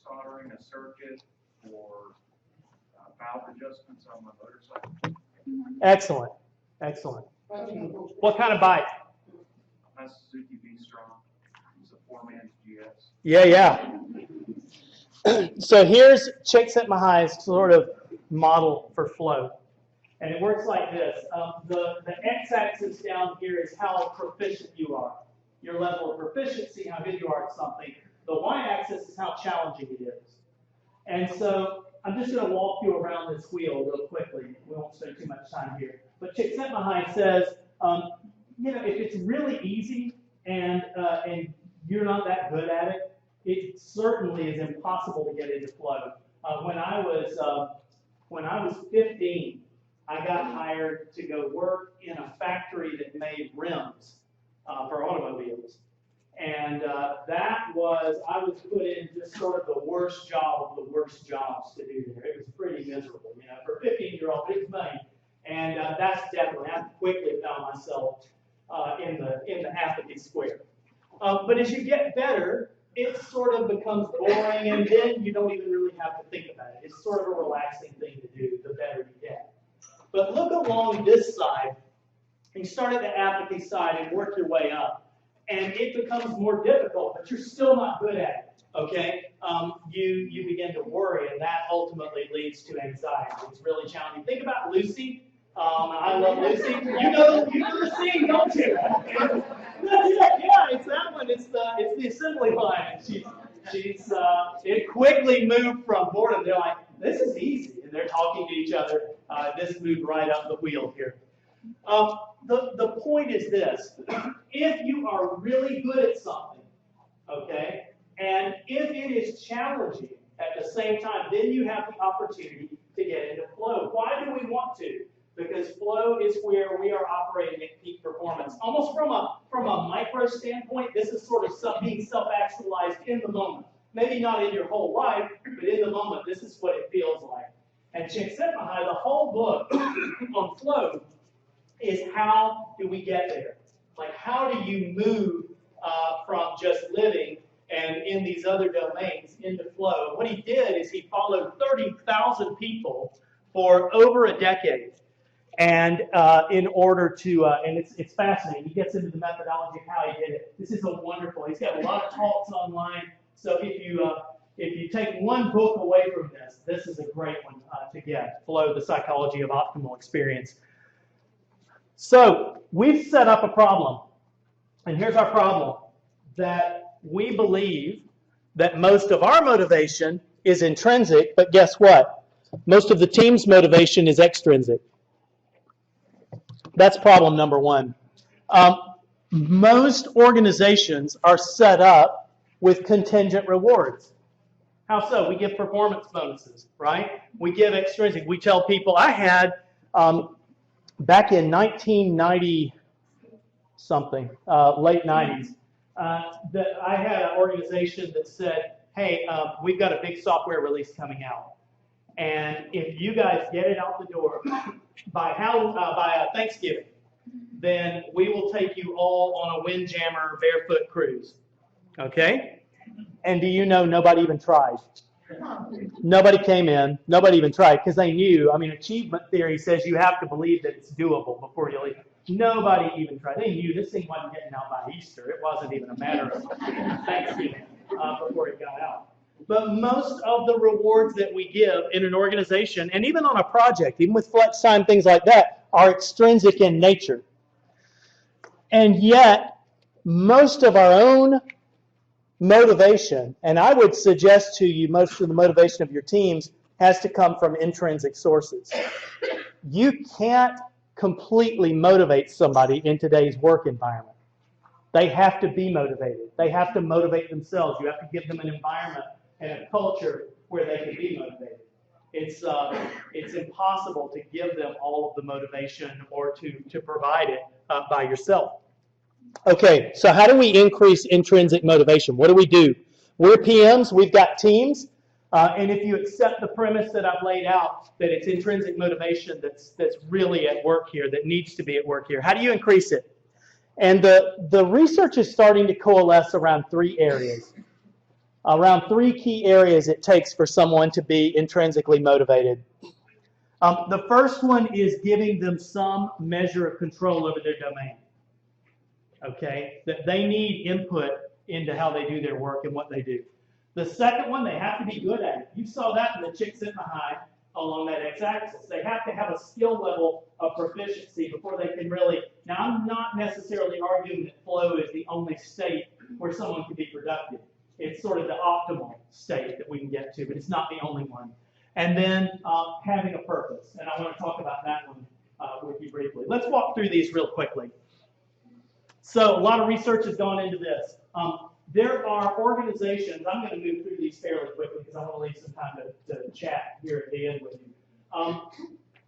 soldering a circuit or valve adjustments on my motorcycle. excellent, excellent. What kind of bike? My Suzuki V-Strom. It's a 4-man GS. Yeah. So here's Chick Sent Behind sort of model for flow. And it works like this. The x-axis down here is how proficient you are. Your level of proficiency, how good you are at something. The y-axis is how challenging it is. And so I'm just going to walk you around this wheel real quickly. We won't spend too much time here. But Chick Sent Behind says, if it's really easy and you're not that good at it, it certainly is impossible to get into flow. When I was 15, I got hired to go work in a factory that made rims for automobiles. And I was put in just sort of the worst job of the worst jobs to do there. It was pretty miserable, for a 15-year-old, but it was money. And that's definitely, I quickly found myself in the apathy square. But as you get better, it sort of becomes boring, and then you don't even really have to think about it. It's sort of a relaxing thing to do the better you get. But look along this side, and you start at the apathy side and work your way up. And it becomes more difficult, but you're still not good at it, okay? You begin to worry, and that ultimately leads to anxiety. It's really challenging. Think about Lucy. I love Lucy. You know the scene, don't you? Yeah, it's that one. It's the assembly line. It quickly moved from boredom. They're like, this is easy, and they're talking to each other. This moved right up the wheel here. The point is this. If you are really good at something, okay, and if it is challenging at the same time, then you have the opportunity to get into flow. Why do we want to? Because flow is where we are operating at peak performance. Almost from a micro standpoint, this is sort of being self-actualized in the moment. Maybe not in your whole life, but in the moment, this is what it feels like. And Csikszentmihalyi, the whole book on flow is how do we get there? Like, how do you move from just living and in these other domains into flow? What he did is he followed 30,000 people for over a decade. And in order to, and it's fascinating. He gets into the methodology of how he did it. This is a wonderful. He's got a lot of talks online. So if you take one book away from this, this is a great one to get. Flow, the Psychology of Optimal Experience. So we've set up a problem. And here's our problem. That we believe that most of our motivation is intrinsic, but guess what? Most of the team's motivation is extrinsic. That's problem number one. Most organizations are set up with contingent rewards. How so? We give performance bonuses, right? We give extrinsic. We tell people, I had, back in 1990 something, late 90s, that I had an organization that said, hey, we've got a big software release coming out. And if you guys get it out the door by Thanksgiving, then we will take you all on a Windjammer barefoot cruise. Okay? And do you know nobody even tried? Nobody came in. Nobody even tried because they knew. I mean, achievement theory says you have to believe that it's doable before you leave. Nobody even tried. They knew this thing wasn't getting out by Easter. It wasn't even a matter of Thanksgiving before it got out. But most of the rewards that we give in an organization, and even on a project, even with flex time, things like that, are extrinsic in nature. And yet, most of our own motivation, and I would suggest to you most of the motivation of your teams, has to come from intrinsic sources. You can't completely motivate somebody in today's work environment. They have to be motivated. They have to motivate themselves. You have to give them an environment and a culture where they can be motivated. It's impossible to give them all of the motivation or to provide it by yourself. Okay, so how do we increase intrinsic motivation? What do? We're PMs, we've got teams, and if you accept the premise that I've laid out, that it's intrinsic motivation that's really at work here, that needs to be at work here, how do you increase it? And the research is starting to coalesce around three areas. Around three key areas it takes for someone to be intrinsically motivated. The first one is giving them some measure of control over their domain. Okay, that they need input into how they do their work and what they do. The second one, they have to be good at it. You saw that in the Csikszentmihalyi along that x-axis. They have to have a skill level of proficiency before they can really. Now, I'm not necessarily arguing that flow is the only state where someone can be productive. It's sort of the optimal state that we can get to, but it's not the only one. And then having a purpose, and I want to talk about that one with you briefly. Let's walk through these real quickly. So a lot of research has gone into this. There are organizations, I'm going to move through these fairly quickly because I want to leave some time to chat here at the end with you.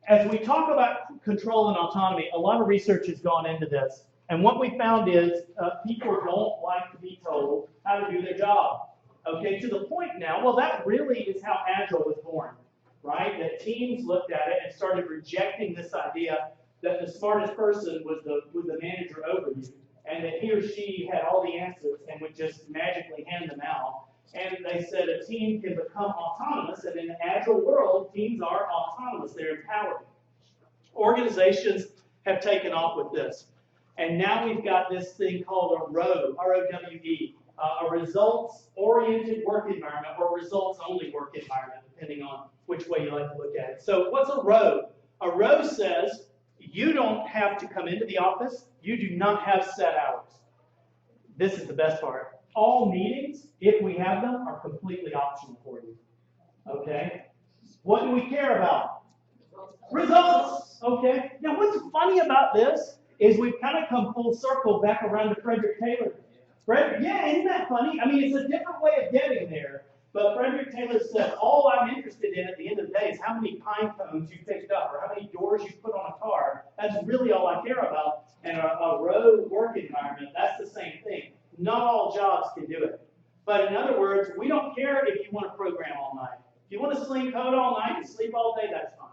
As we talk about control and autonomy, a lot of research has gone into this. And what we found is people don't like to be told how to do their job. Okay, to the point now, well, that really is how Agile was born, right? That teams looked at it and started rejecting this idea that the smartest person was the manager over you, and that he or she had all the answers and would just magically hand them out. And they said a team can become autonomous, and in the Agile world, teams are autonomous. They're empowered. Organizations have taken off with this. And now we've got this thing called a ROWE, R-O-W-E, a results-oriented work environment or results-only work environment, depending on which way you like to look at it. So what's a ROWE? A ROWE says you don't have to come into the office. You do not have set hours. This is the best part. All meetings, if we have them, are completely optional for you. Okay? What do we care about? Results. Okay. Now, what's funny about this is we've kind of come full circle back around to Frederick Taylor. Frederick, yeah, isn't that funny? I mean, it's a different way of getting there. But Frederick Taylor said, all I'm interested in at the end of the day is how many pine cones you picked up or how many doors you put on a car. That's really all I care about. And a road work environment, that's the same thing. Not all jobs can do it. But in other words, we don't care if you want to program all night. If you want to sling code all night and sleep all day, that's fine.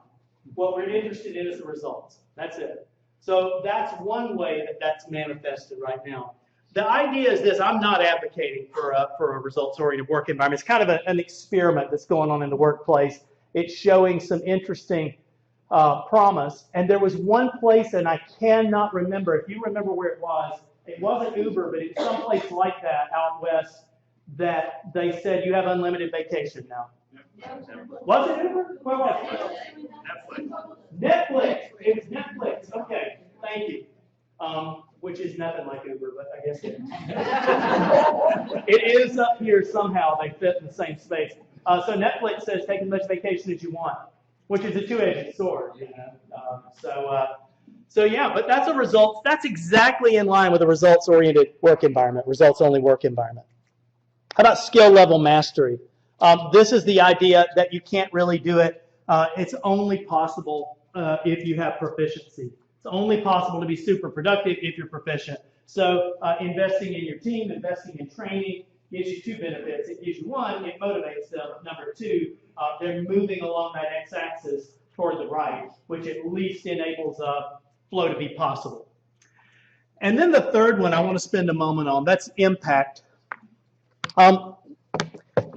What we're interested in is the results. That's it. So that's one way that that's manifested right now. The idea is this: I'm not advocating for a results-oriented work environment. It's kind of an experiment that's going on in the workplace. It's showing some interesting promise. And there was one place, and I cannot remember. If you remember where it wasn't Uber, but it's someplace like that out west, that they said you have unlimited vacation now. Was it Uber? Where was it? Netflix. It was Netflix. Okay, thank you. Which is nothing like Uber, but I guess it is. It is up here somehow. They fit in the same space. So Netflix says take as much vacation as you want, which is a two-edged sword. You know? So yeah, but that's a result. That's exactly in line with a results-oriented work environment, results-only work environment. How about skill level mastery? This is the idea that you can't really do it. It's only possible if you have proficiency. It's only possible to be super productive if you're proficient. So investing in your team, investing in training gives you two benefits. It gives you one, it motivates them. Number two, they're moving along that x-axis toward the right, which at least enables flow to be possible. And then the third one I want to spend a moment on, that's impact.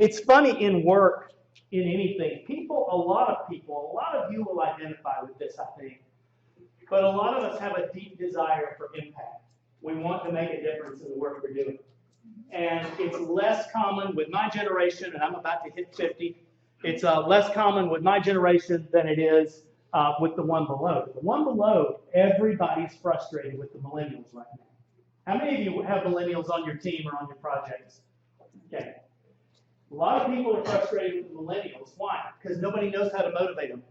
It's funny in work, in anything, a lot of you will identify with this, I think. But a lot of us have a deep desire for impact. We want to make a difference in the work we're doing. And it's less common with my generation, and I'm about to hit 50. It's less common with my generation than it is with the one below. The one below, everybody's frustrated with the millennials right now. How many of you have millennials on your team or on your projects? Okay. A lot of people are frustrated with the millennials. Why? Because nobody knows how to motivate them,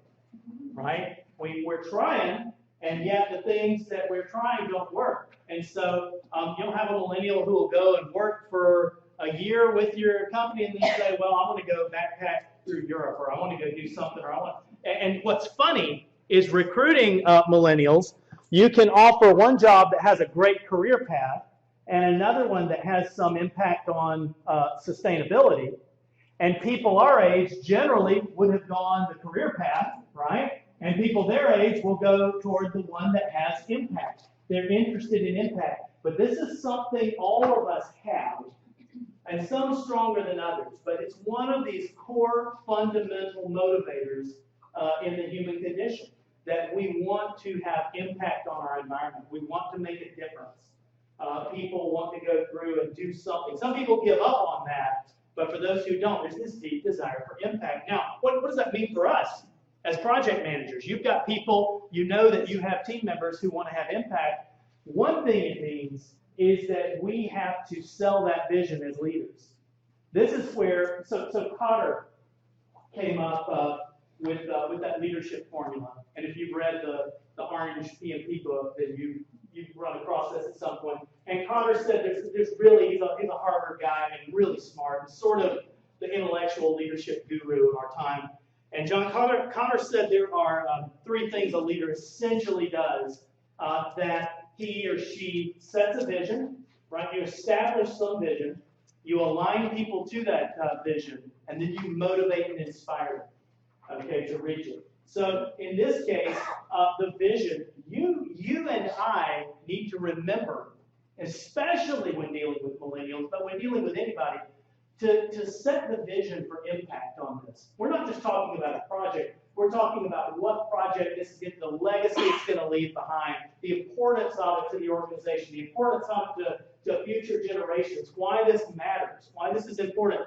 right? We're trying, and yet the things that we're trying don't work. And so you'll have a millennial who will go and work for a year with your company and then say, well, I want to go backpack through Europe, or I want to go do something, or I want. And what's funny is recruiting millennials, you can offer one job that has a great career path and another one that has some impact on sustainability. And people our age generally would have gone the career path, right? And people their age will go toward the one that has impact. They're interested in impact. But this is something all of us have, and some stronger than others. But it's one of these core fundamental motivators in the human condition, that we want to have impact on our environment. We want to make a difference. People want to go through and do something. Some people give up on that. But for those who don't, there's this deep desire for impact. Now, what does that mean for us as project managers? You've got people, you know that you have team members who want to have impact. One thing it means is that we have to sell that vision as leaders. This is where, so Cotter came up with that leadership formula. And if you've read the Orange PMP book, then you've run across this at some point. And Cotter said there's really, he's a Harvard guy and really smart, and sort of the intellectual leadership guru of our time. And John Cotter said there are three things a leader essentially does, that he or she sets a vision, right? You establish some vision, you align people to that vision, and then you motivate and inspire them, okay, to reach it. So in this case, the vision, you and I need to remember, especially when dealing with millennials, but when dealing with anybody, to set the vision for impact on this. We're not just talking about a project. We're talking about what project this is, the legacy it's going to leave behind, the importance of it to the organization, the importance of it to future generations, why this matters, why this is important.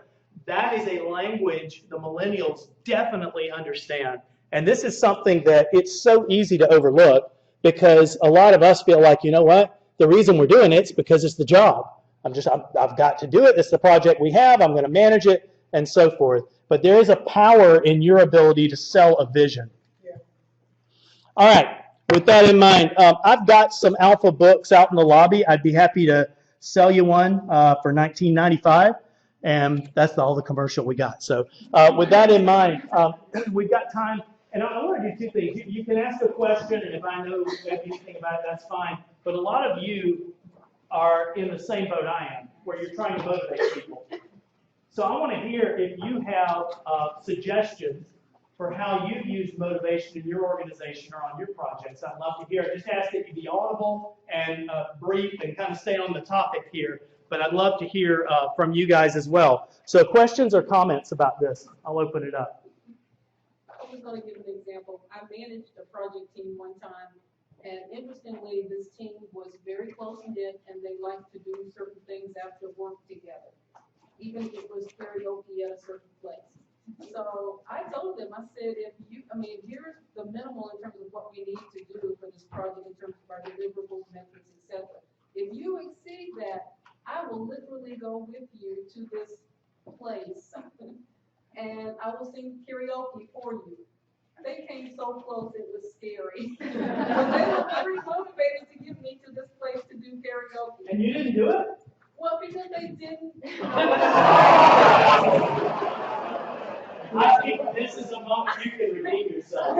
That is a language the millennials definitely understand. And this is something that it's so easy to overlook, because a lot of us feel like, you know what, the reason we're doing it is because it's the job. I've got to do it. It's the project we have. I'm going to manage it, and so forth. But there is a power in your ability to sell a vision. Yeah. All right. With that in mind, I've got some alpha books out in the lobby. I'd be happy to sell you one for $19.95, and that's all the commercial we got. So with that in mind, we've got time, and I want to do two things. You can ask a question, and if I know anything about it, that's fine. But a lot of you are in the same boat I am, where you're trying to motivate people. So I want to hear if you have suggestions for how you've used motivation in your organization or on your projects. I'd love to hear it. Just ask that you be audible and brief and kind of stay on the topic here. But I'd love to hear from you guys as well. So questions or comments about this? I'll open it up. I was going to give an example. I managed a project team one time, and interestingly, this team was very close-knit, and they liked to do certain things after work together, even if it was karaoke at a certain place. So I told them, I said, here's the minimal in terms of what we need to do for this project in terms of our deliverables, metrics, etc. If you exceed that, I will literally go with you to this place and I will sing karaoke for you. They came so close, it was scary. But they were very motivated to get me to this place to do karaoke. And you didn't do it? Well, because they didn't. I think this is a moment you can redeem yourself.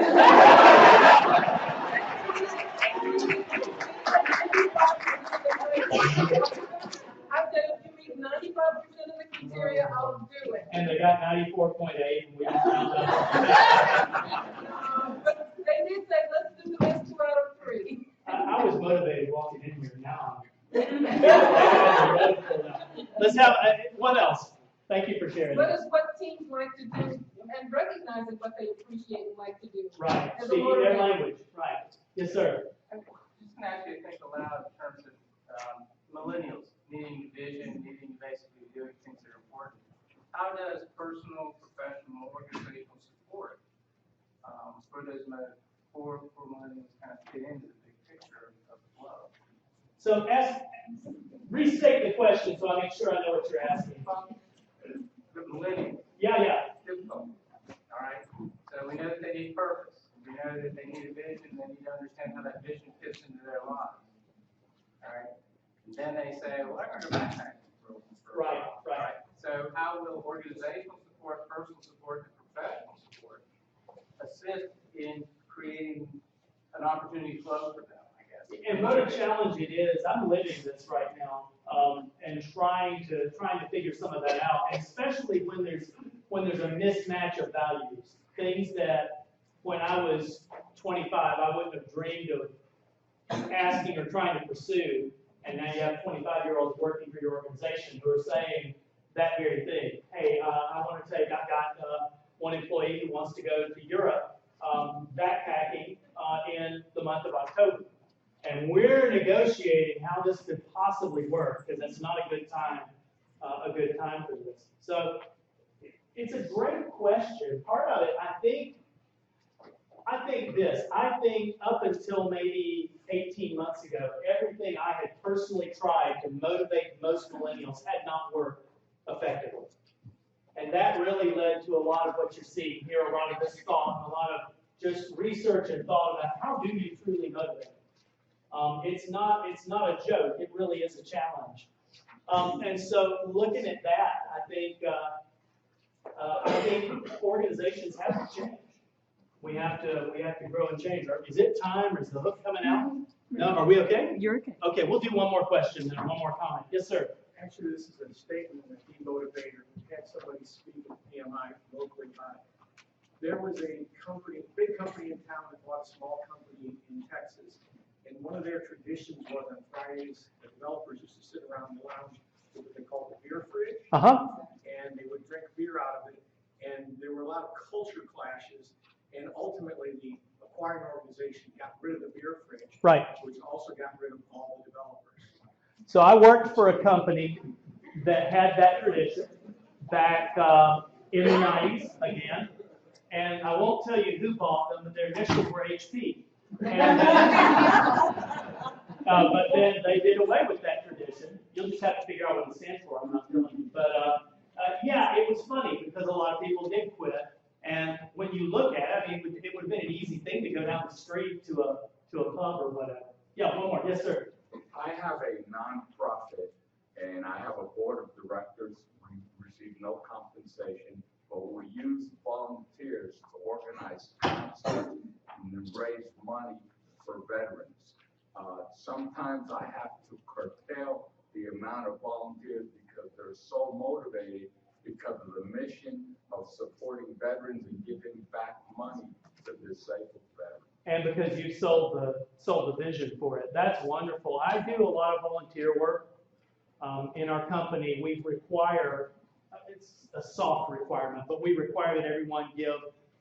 I said, if you meet 95% of the criteria, I'll do it. And they got 94.8, and we don't found But they did say, let's do the best 2 out of 3. I was motivated walking in here. Now I'm. Let's have, what else? Thank you for sharing. But it's what teams like to do and recognizing what they appreciate and like to do. Right, As a speaking their motivator. language. Right. Yes, sir. Just can ask you to think aloud in terms of millennials needing vision, needing basically doing things that are important. How does personal, professional, organizational support for those for millennials kind of fit into the big picture of the flow? So restate the question so I make sure I know what you're asking. The millennials. Yeah. Difficult. All right. So we know that they need purpose. We know that they need a vision. They need to understand how that vision fits into their lives. All right. And then they say, well, I'm going to go backpack. Right. So how will organizational support, personal support, and professional support assist in creating an opportunity flow for them, I guess? And what a challenge it is. I'm living this right now, and trying to figure some of that out, and especially when there's a mismatch of values. Things that when I was 25, I wouldn't have dreamed of asking or trying to pursue. And now you have 25-year-olds working for your organization who are saying that very thing. Hey, I want to take, I've got one employee who wants to go to Europe backpacking in the month of October. And we're negotiating how this could possibly work, because that's not a good time for this. So it's a great question. Part of it, I think up until maybe 18 months ago, everything I had personally tried to motivate most millennials had not worked effectively. And that really led to a lot of what you're seeing here, a lot of this thought, a lot of just research and thought about how do you truly motivate. It's not a joke. It really is a challenge. And so looking at that, I think organizations have to change. We have to grow and change. Is it time, or is the hook coming out? No, are we okay? You're okay. Okay, we'll do one more question and one more comment. Yes, sir. Actually, this is a statement of a demotivator. We had somebody speak at PMI locally on it. There was a company, big company in town that bought a small company in Texas. And one of their traditions was on Fridays, the developers used to sit around the lounge with what they called the beer fridge. And they would drink beer out of it. And there were a lot of culture clashes. And ultimately, the acquiring organization got rid of the beer fridge. Right. Which also got rid of all the developers. So I worked for a company that had that tradition back in the 90s again. And I won't tell you who bought them, but their initials were HP. And but then they did away with that tradition. You'll just have to figure out what it stands for. I'm not telling you. But yeah, it was funny because a lot of people did quit. And when you look at it, I mean, it would have been an easy thing to go down the street no compensation, but we use volunteers to organize concerts and raise money for veterans. Sometimes I have to curtail the amount of volunteers because they're so motivated because of the mission of supporting veterans and giving back money to disabled veterans. And because you sold the vision for it. That's wonderful. I do a lot of volunteer work. In our company, we require, it's a soft requirement, but we require that everyone give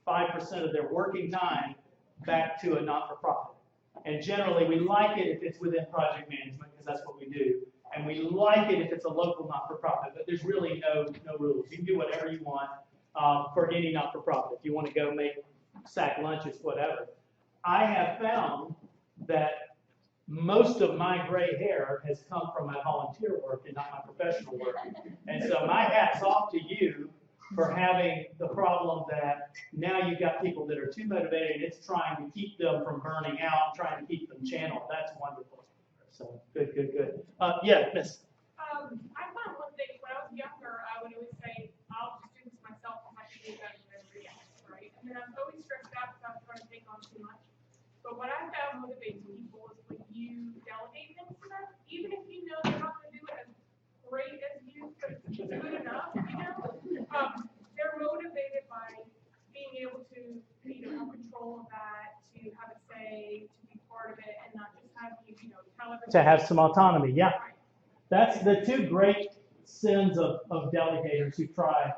5% of their working time back to a not-for-profit. And generally, we like it if it's within project management, because that's what we do. And we like it if it's a local not-for-profit, but there's really no rules. You can do whatever you want for any not-for-profit. If you want to go make sack lunches, whatever. I have found that most of my gray hair has come from my volunteer work and not my professional work. And so my hat's off to you for having the problem that now you've got people that are too motivated and it's trying to keep them from burning out, trying to keep them channeled. That's wonderful. So good. Yeah, Miss. I found one thing, when I was younger, I would always say, I'll just do this myself if I can do better than everybody else, right? And then I was always stressed out because I was trying to take on too much. But what I found motivates people is when you delegate things to them, even if you know they're not going to do it as great as you, but it's good enough, they're motivated by being able to have control of that, to have a say, to be part of it, and not just have you, tell everybody. To have some autonomy, yeah. That's the two great sins of delegators who try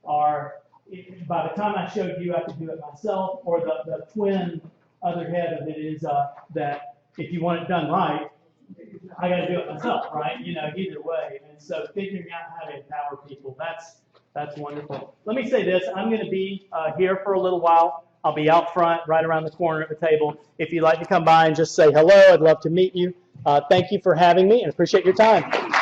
are, by the time I showed you, I could do it myself, or the twin other head of it is that if you want it done right, I got to do it myself, right? Either way. And so figuring out how to empower people, that's wonderful. Let me say this. I'm going to be here for a little while. I'll be out front, right around the corner at the table. If you'd like to come by and just say hello, I'd love to meet you. Thank you for having me and appreciate your time.